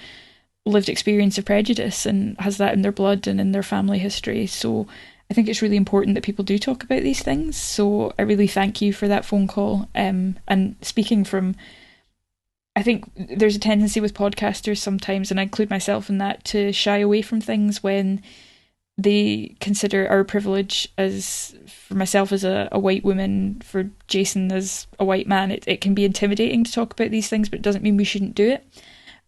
lived experience of prejudice and has that in their blood and in their family history. So I think it's really important that people do talk about these things. So I really thank you for that phone call. And speaking from, I think there's a tendency with podcasters sometimes, and I include myself in that, to shy away from things when they consider our privilege, as for myself as a white woman, for Jason as a white man, it can be intimidating to talk about these things, but it doesn't mean we shouldn't do it.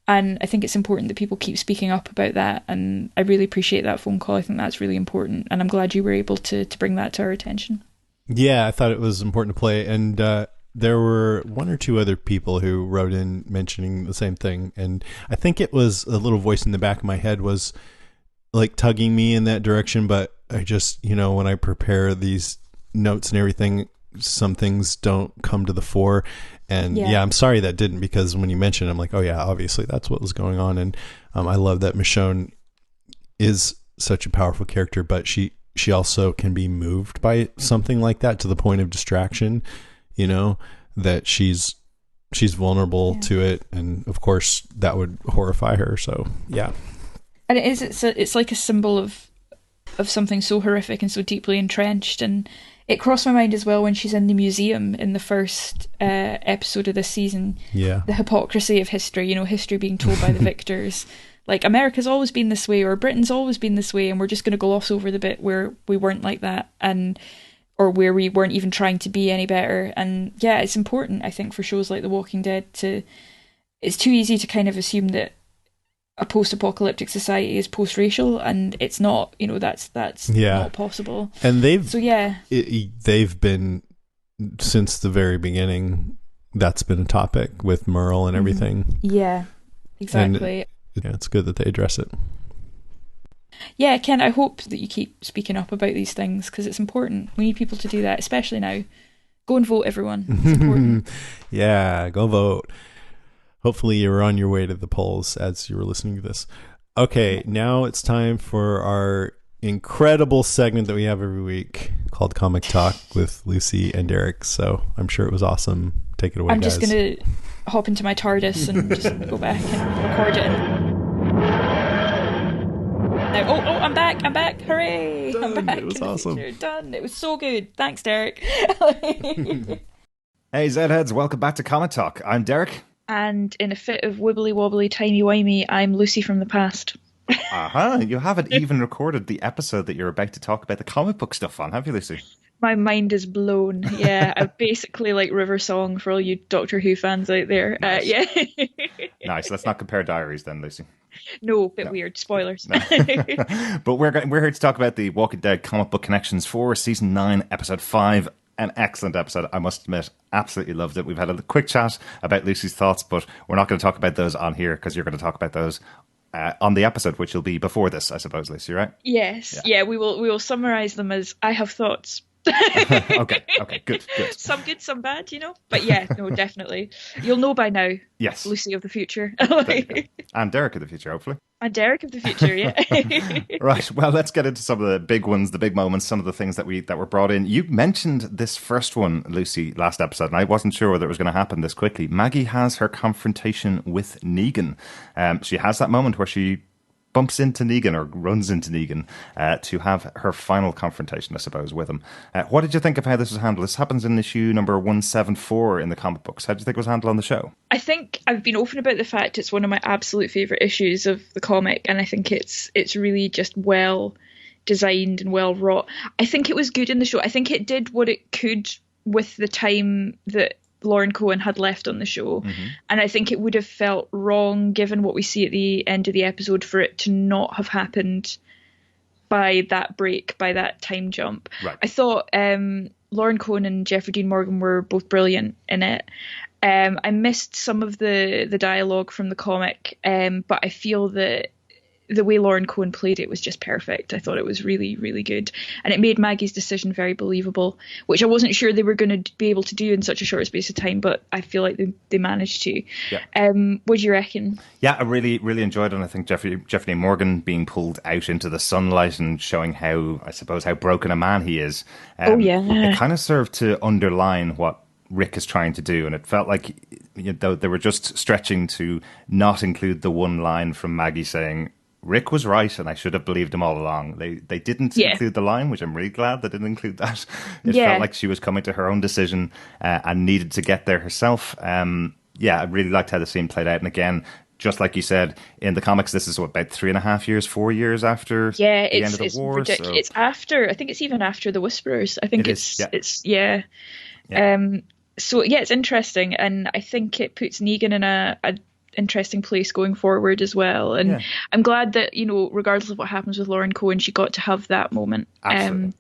And I think it's important that people keep speaking up about that, and I really appreciate that phone call. I think that's really important, and I'm glad you were able to bring that to our attention. Yeah, I thought it was important to play, and there were one or two other people who wrote in mentioning the same thing, and I think it was a little voice in the back of my head was like tugging me in that direction, but I just, when I prepare these notes and everything, some things don't come to the fore. And yeah, I'm sorry that didn't, because when you mentioned it, I'm like, oh yeah, obviously that's what was going on. And I love that Michonne is such a powerful character, but she also can be moved by something like that to the point of distraction, that she's vulnerable to it. And of course that would horrify her. So yeah. And it's like a symbol of something so horrific and so deeply entrenched. And it crossed my mind as well when she's in the museum in the first episode of this season. Yeah. The hypocrisy of history, history being told by the victors. Like, America's always been this way, or Britain's always been this way, and we're just going to gloss over the bit where we weren't like that, or where we weren't even trying to be any better. And yeah, it's important, I think, for shows like The Walking Dead it's too easy to kind of assume that a post-apocalyptic society is post-racial, and it's not. That's not possible. And they've been, since the very beginning, that's been a topic with Merle and everything. Yeah, exactly. And, it's good that they address it. Yeah, Ken, I hope that you keep speaking up about these things, because it's important. We need people to do that, especially now. Go and vote, everyone. It's important. Yeah, go vote. Hopefully you're on your way to the polls as you were listening to this. Okay, now it's time for our incredible segment that we have every week called Comic Talk with Lucy and Derek. So I'm sure it was awesome. Take it away, I'm guys. just going to hop into my TARDIS and just go back and record it. Now, I'm back. Hooray. Done. I'm back. It was awesome. Done. It was so good. Thanks, Derek. Hey, Zedheads, welcome back to Comic Talk. I'm Derek. And in a fit of wibbly wobbly timey wimey, I'm Lucy from the past. You haven't even recorded the episode that you're about to talk about the comic book stuff on, have you, Lucy? My mind is blown. Yeah, I basically like River Song for all you Doctor Who fans out there. Nice. Yeah. Nice. Let's not compare diaries then, Lucy. No, weird. Spoilers. No. But we're here to talk about the Walking Dead comic book connections for season 9, episode 5. An excellent episode, I must admit. Absolutely loved it. We've had a quick chat about Lucy's thoughts, but we're not going to talk about those on here because you're going to talk about those on the episode, which will be before this, I suppose, Lucy, right? Yes. Yeah, we will summarize them as I have thoughts. Okay, good. Some good, some bad, But yeah, no, definitely. You'll know by now. Yes. Lucy of the future. And Derek of the future, hopefully. And Derek of the future, yeah. Right, well, let's get into some of the big ones, the big moments, some of the things that were brought in. You mentioned this first one, Lucy, last episode, and I wasn't sure whether it was going to happen this quickly. Maggie has her confrontation with Negan. She has that moment where she bumps into Negan or runs into Negan to have her final confrontation, I suppose, with him. What did you think of how this was handled? This happens in issue number 174 in the comic books. How did you think it was handled on the show? I think I've been open about the fact it's one of my absolute favourite issues of the comic, and I think it's really just well designed and well wrought. I think it was good in the show. I think it did what it could with the time that Lauren Cohen had left on the show. Mm-hmm. And I think it would have felt wrong, given what we see at the end of the episode, for it to not have happened by that break, by that time jump. Right. I thought Lauren Cohen and Jeffrey Dean Morgan were both brilliant in it. I missed some of the dialogue from the comic, but I feel that the way Lauren Cohen played it was just perfect. I thought it was really, really good. And it made Maggie's decision very believable, which I wasn't sure they were going to be able to do in such a short space of time, but I feel like they managed to. Yeah. What do you reckon? Yeah, I really, really enjoyed it. And I think Jeffrey Morgan being pulled out into the sunlight and showing how broken a man he is. It kind of served to underline what Rick is trying to do, and it felt like they were just stretching to not include the one line from Maggie saying, Rick was right, and I should have believed him all along. They didn't include the line, which I'm really glad they didn't include that. It felt like she was coming to her own decision and needed to get there herself. I really liked how the scene played out. And again, just like you said, in the comics, this is about 3.5 years, 4 years after the end of the war. Ridiculous. So. It's after, I think it's even after the Whisperers. I think it's it's interesting, and I think it puts Negan in a interesting place going forward as well. And I'm glad that, regardless of what happens with Lauren Cohen, she got to have that moment. Absolutely.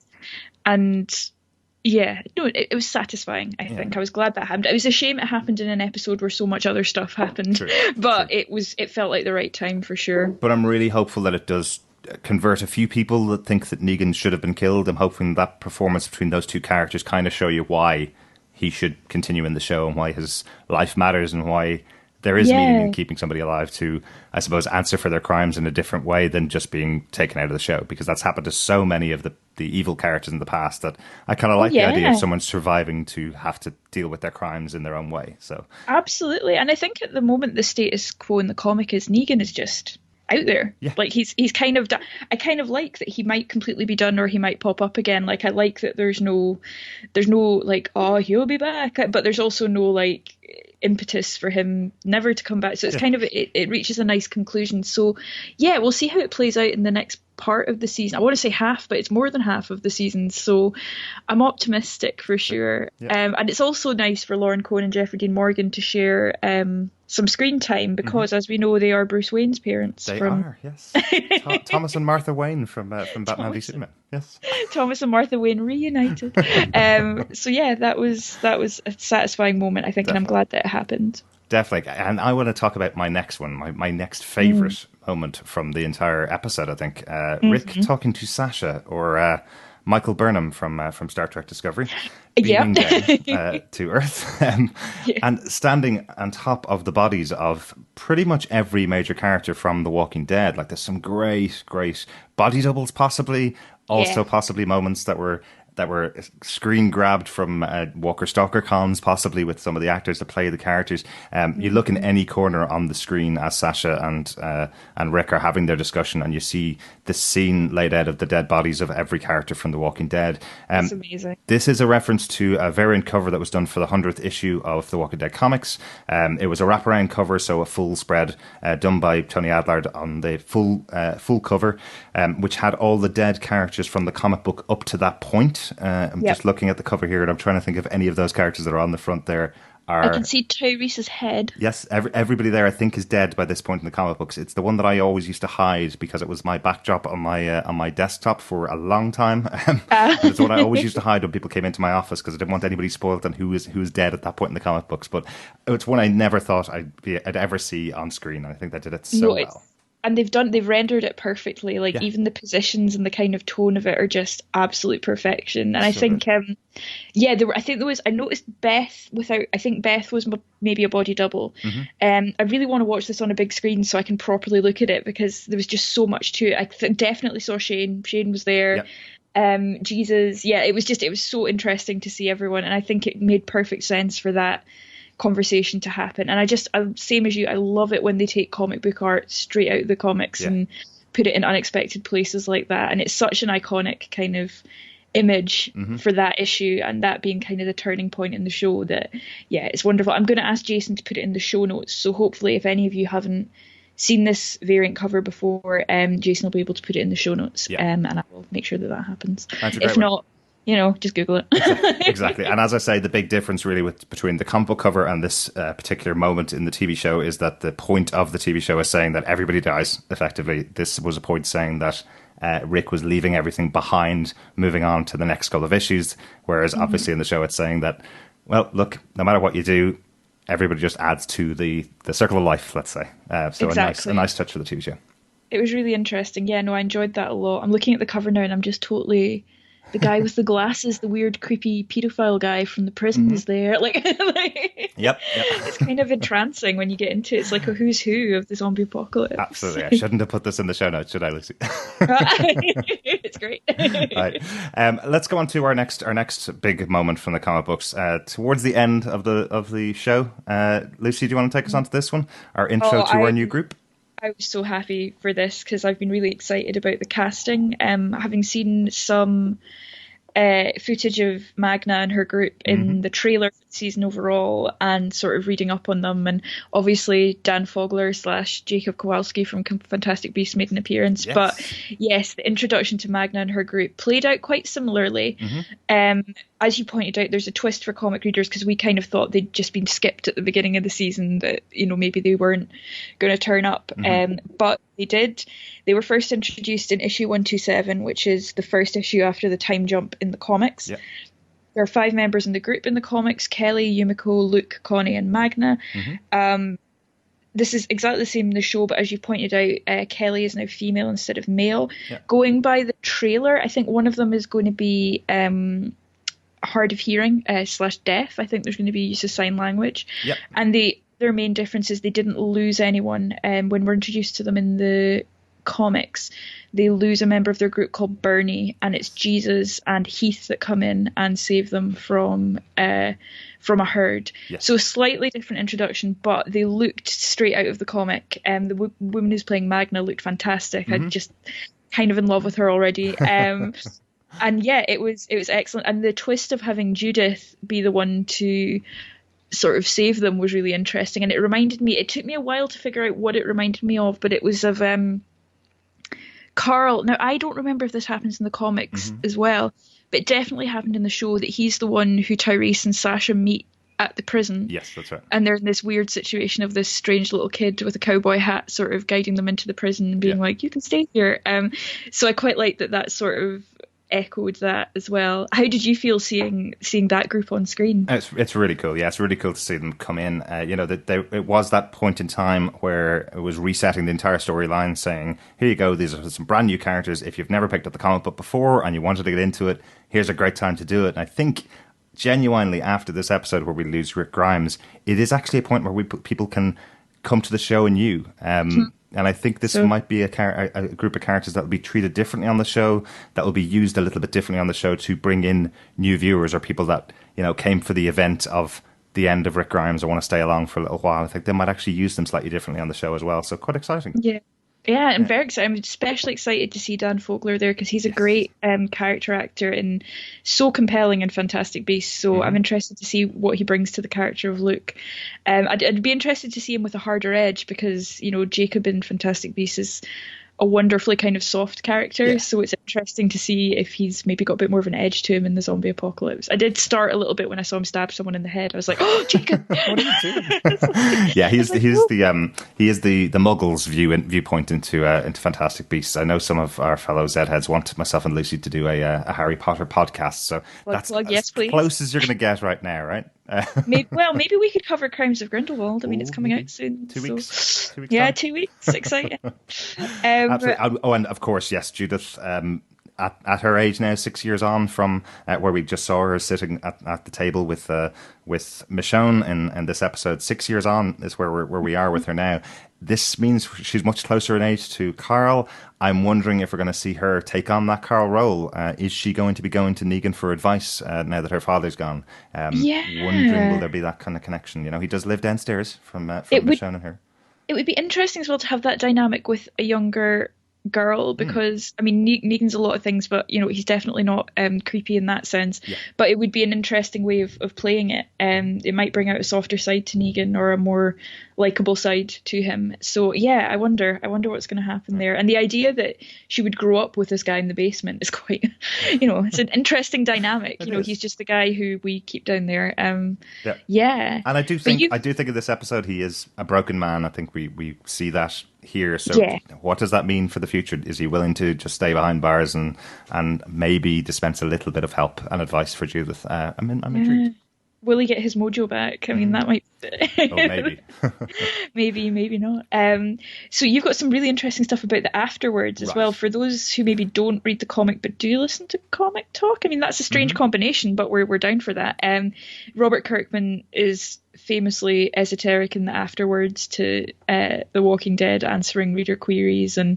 It was satisfying. I think I was glad that happened. It was a shame it happened in an episode where so much other stuff happened. But it felt like the right time for sure. But I'm really hopeful that it does convert a few people that think that Negan should have been killed. I'm hoping that performance between those two characters kind of show you why he should continue in the show and why his life matters and why there is meaning in keeping somebody alive to, I suppose, answer for their crimes in a different way than just being taken out of the show, because that's happened to so many of the evil characters in the past that I kind of like the idea of someone surviving to have to deal with their crimes in their own way. So absolutely. And I think at the moment the status quo in the comic is Negan is just out there. Like he's kind of done. I kind of like that he might completely be done or he might pop up again. Like I like that there's no like, oh, he'll be back, but there's also no like impetus for him never to come back. So it's kind of it reaches a nice conclusion. So we'll see how it plays out in the next part of the season. I want to say half, but it's more than half of the season. So I'm optimistic for sure. And it's also nice for Lauren Cohen and Jeffrey Dean Morgan to share some screen time because, as we know, they are Bruce Wayne's parents. They are, yes. Thomas and Martha Wayne from Batman v Superman. Yes. Thomas and Martha Wayne reunited. That was a satisfying moment, I think, and I'm glad that it happened. Definitely. And I want to talk about my next one, my next favourite moment from the entire episode, I think. Rick talking to Sasha, or Michael Burnham from Star Trek Discovery, beaming down to Earth, and standing on top of the bodies of pretty much every major character from The Walking Dead. Like, there's some great body doubles, possibly, also possibly moments that were screen grabbed from Walker Stalker cons, possibly with some of the actors that play the characters. You look in any corner on the screen as Sasha and Rick are having their discussion, and you see this scene laid out of the dead bodies of every character from The Walking Dead. That's amazing. This is a reference to a variant cover that was done for the 100th issue of The Walking Dead comics. It was a wraparound cover, so a full spread done by Tony Adlard on the full cover, which had all the dead characters from the comic book up to that point. I'm just looking at the cover here, and I'm trying to think of any of those characters that are on the front there. I can see Tyrese's head. Yes, everybody there I think is dead by this point in the comic books. It's the one that I always used to hide because it was my backdrop on my desktop for a long time. It's the one I always used to hide when people came into my office because I didn't want anybody spoiled on who was dead at that point in the comic books. But it's one I never thought I'd ever see on screen. I think they did it so well. And they've rendered it perfectly. Like, even the positions and the kind of tone of it are just absolute perfection. And I think, I noticed Beth I think Beth was maybe a body double. I really want to watch this on a big screen so I can properly look at it, because there was just so much to it. I definitely saw Shane. Shane was there. Jesus. Yeah, it was so interesting to see everyone. And I think it made perfect sense for that conversation to happen. And I'm same as you, I love it when they take comic book art straight out of the comics and put it in unexpected places like that. And it's such an iconic kind of image for that issue, and that being kind of the turning point in the show, that it's wonderful. I'm going to ask Jason to put it in the show notes, so hopefully if any of you haven't seen this variant cover before, Jason will be able to put it in the show notes, and I will make sure that happens. If not, just Google it. Exactly. And as I say, the big difference really between the comic book cover and this particular moment in the TV show is that the point of the TV show is saying that everybody dies, effectively. This was a point saying that Rick was leaving everything behind, moving on to the next couple of issues, whereas obviously in the show it's saying that, well, look, no matter what you do, everybody just adds to the circle of life, let's say. So exactly. a nice touch for the TV show. It was really interesting. Yeah, no, I enjoyed that a lot. I'm looking at the cover now and I'm just totally... The guy with the glasses, the weird, creepy pedophile guy from the prison is there. Yep. It's kind of entrancing when you get into it. It's like a who's who of the zombie apocalypse. Absolutely. I shouldn't have put this in the show notes, should I, Lucy? It's great. Right. Let's go on to our next big moment from the comic books. Towards the end of the show, Lucy, do you want to take us on to this one? Our intro to our new group? I was so happy for this because I've been really excited about the casting. Having seen some footage of Magna and her group in the trailer for the season overall, and sort of reading up on them, and obviously Dan Fogler / Jacob Kowalski from Fantastic Beasts made an appearance. Yes. But yes, the introduction to Magna and her group played out quite similarly. As you pointed out, there's a twist for comic readers because we kind of thought they'd just been skipped at the beginning of the season, that maybe they weren't going to turn up, but they did. They were first introduced in issue 127, which is the first issue after the time jump in the comics. There are 5 members in the group in the comics: Kelly, Yumiko, Luke, Connie, and Magna. This is exactly the same in the show, but as you pointed out, Kelly is now female instead of male. Going by the trailer, I think one of them is going to be hard of hearing / deaf. I think there's going to be use of sign language. And their main difference is they didn't lose anyone when we're introduced to them in the comics. They lose a member of their group called Bernie, and it's Jesus and Heath that come in and save them from a herd. So a slightly different introduction, but they looked straight out of the comic. The woman who's playing Magna looked fantastic. I'm just kind of in love with her already. And yeah, it was excellent. And the twist of having Judith be the one to sort of save them was really interesting. And it took me a while to figure out what it reminded me of, but it was of Carl. Now, I don't remember if this happens in the comics as well, but it definitely happened in the show that he's the one who Tyrese and Sasha meet at the prison. Yes, that's right. And they're in this weird situation of this strange little kid with a cowboy hat sort of guiding them into the prison and being like, you can stay here. So I quite like that sort of echoed that as well. How did you feel seeing that group on screen? It's really cool. Yeah, it's really cool to see them come in. It was that point in time where it was resetting the entire storyline, saying, "Here you go. These are some brand new characters. If you've never picked up the comic book before and you wanted to get into it, here's a great time to do it." And I think genuinely after this episode where we lose Rick Grimes, it is actually a point where people can come to the show anew. And I think this might be a group of characters that will be treated differently on the show, that will be used a little bit differently on the show to bring in new viewers or people that, came for the event of the end of Rick Grimes or want to stay along for a little while. I think they might actually use them slightly differently on the show as well. So quite exciting. Yeah, I'm very excited. I'm especially excited to see Dan Fogler there because he's a great character actor and so compelling in Fantastic Beasts. So I'm interested to see what he brings to the character of Luke. I'd be interested to see him with a harder edge because, Jacob in Fantastic Beasts is a wonderfully kind of soft character. So it's interesting to see if he's maybe got a bit more of an edge to him in the zombie apocalypse. I did start a little bit when I saw him stab someone in the head. I was like, "Oh, Jacob, what are you doing?" Yeah, he is the Muggles viewpoint into Fantastic Beasts. I know some of our fellow Zheads want myself and Lucy to do a Harry Potter podcast, so that's as close as you're going to get right now, right? Maybe we could cover Crimes of Grindelwald. I mean, it's coming out soon. 2 weeks. 2 weeks. Yeah, time. 2 weeks. Exciting. Absolutely. Oh, and of course, yes, Judith. At her age now, 6 years on from where we just saw her sitting at the table with Michonne in this episode, 6 years on is where we are with her now. This means she's much closer in age to Carl. I'm wondering if we're going to see her take on that Carl role. Is she going to be going to Negan for advice now that her father's gone? Wondering, will there be that kind of connection? He does live downstairs from Michonne and her. It would be interesting as well to have that dynamic with a younger girl because I mean Negan's a lot of things, but he's definitely not creepy in that sense. But it would be an interesting way of playing it. It might bring out a softer side to Negan or a more likable side to him. So yeah, I wonder what's going to happen there. And the idea that she would grow up with this guy in the basement is quite it's an interesting dynamic. He's just the guy who we keep down there. And I do think in this episode he is a broken man. I think we see that here. So what does that mean for the future? Is he willing to just stay behind bars and maybe dispense a little bit of help and advice for Judith? I'm intrigued. Will he get his mojo back? I mean, that might... maybe. maybe not. So you've got some really interesting stuff about the afterwards as well. For those who maybe don't read the comic but do listen to Comic Talk, I mean, that's a strange combination, but we're down for that. Robert Kirkman is famously esoteric in the afterwards to The Walking Dead, answering reader queries and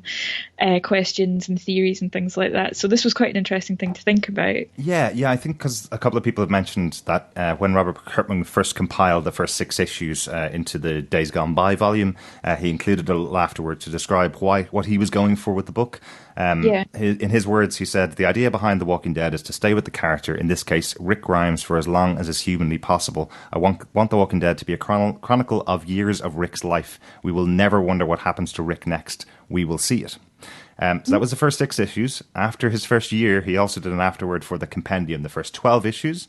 questions and theories and things like that. So this was quite an interesting thing to think about. Yeah, I think because a couple of people have mentioned that when Robert Kirkman first compiled the first 6 issues into the Days Gone By volume, he included a little afterward to describe what he was going for with the book. In his words, he said, "The idea behind The Walking Dead is to stay with the character, in this case, Rick Grimes, for as long as is humanly possible. I want The Walking Dead to be a chronicle of years of Rick's life. We will never wonder what happens to Rick next. We will see it." So that was the first 6 issues. After his first year, he also did an afterword for the compendium, the first 12 issues.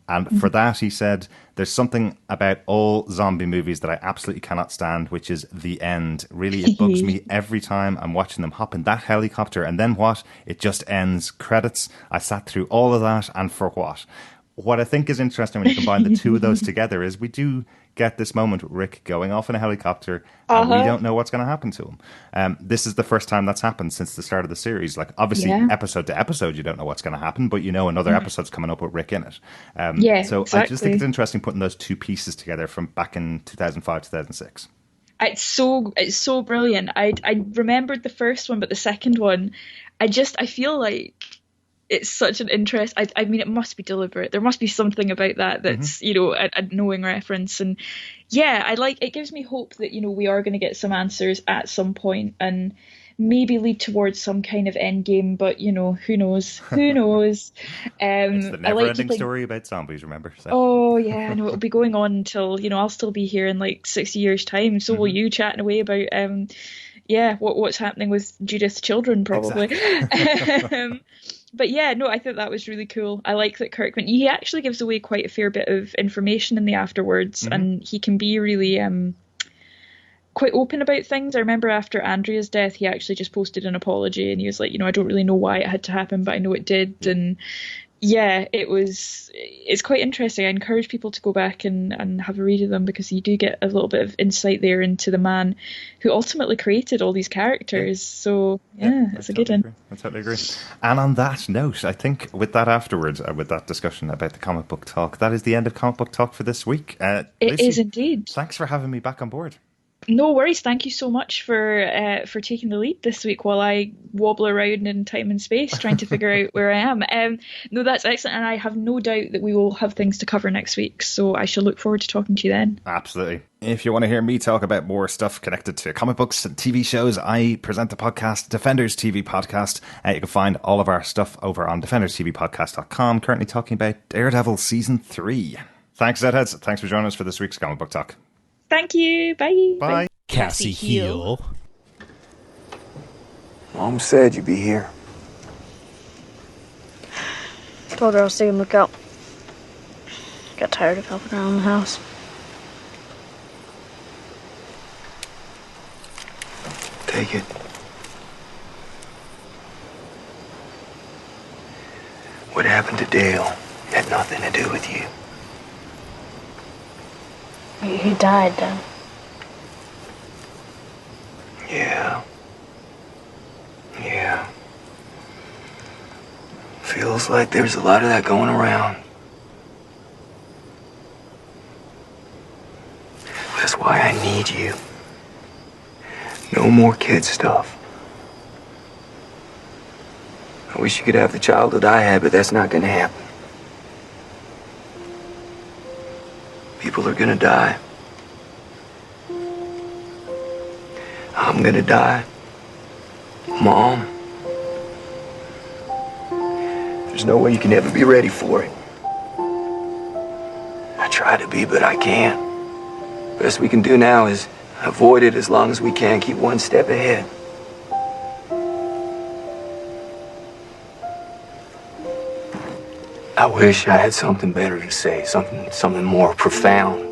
And for that, he said, "There's something about all zombie movies that I absolutely cannot stand, which is the end. Really, it bugs me every time I'm watching them hop in that helicopter. And then what? It just ends. Credits. I sat through all of that, and for what?" What I think is interesting when you combine the two of those together is we do get this moment with Rick going off in a helicopter and we don't know what's going to happen to him. This is the first time that's happened since the start of the series. Like, obviously, episode to episode, you don't know what's going to happen, but another episode's coming up with Rick in it. So exactly. I just think it's interesting putting those two pieces together from back in 2005, 2006. It's so brilliant. I remembered the first one, but the second one, I feel like it's such an interest. I mean, it must be deliberate. There must be something about that that's, a knowing reference. And yeah, it gives me hope that, we are going to get some answers at some point and maybe lead towards some kind of end game. But, who knows? Who knows? It's the never-ending story about zombies, remember? So. Oh, yeah. No, it'll be going on until, I'll still be here in like 60 years' time. So will you, chatting away about, what's happening with Judith's children, probably. Exactly. But yeah, no, I thought that was really cool. I like that Kirkman, he actually gives away quite a fair bit of information in the afterwards, and he can be really quite open about things. I remember after Andrea's death, he actually just posted an apology, and he was like, I don't really know why it had to happen, but I know it did. And yeah, it's quite interesting. I encourage people to go back and have a read of them, because you do get a little bit of insight there into the man who ultimately created all these characters. So it's a good one. I totally agree. And on that note, I think with that afterwards, with that discussion about the comic book talk, that is the end of comic book talk for this week. It Lucy, is indeed. Thanks for having me back on board. No worries. Thank you so much for taking the lead this week while I wobble around in time and space trying to figure out where I am. No, that's excellent, and I have no doubt that we will have things to cover next week, so I shall look forward to talking to you then. Absolutely. If you want to hear me talk about more stuff connected to comic books and TV shows, I present the podcast Defenders TV Podcast. You can find all of our stuff over on defenderstvpodcast.com, currently talking about Daredevil Season 3. Thanks, Zedheads. Thanks for joining us for this week's Comic Book Talk. Thank you. Bye. Bye. Cassie Heel. Mom said you'd be here. Told her I was taking a look out. Got tired of helping around the house. Take it. What happened to Dale had nothing to do with you. He died, Dad. Yeah. Feels like there's a lot of that going around. That's why I need you. No more kid stuff. I wish you could have the childhood I had, but that's not gonna happen. People are gonna die. I'm gonna die. Mom. There's no way you can ever be ready for it. I try to be, but I can't. Best we can do now is avoid it as long as we can, keep one step ahead. I wish I had something better to say, something more profound.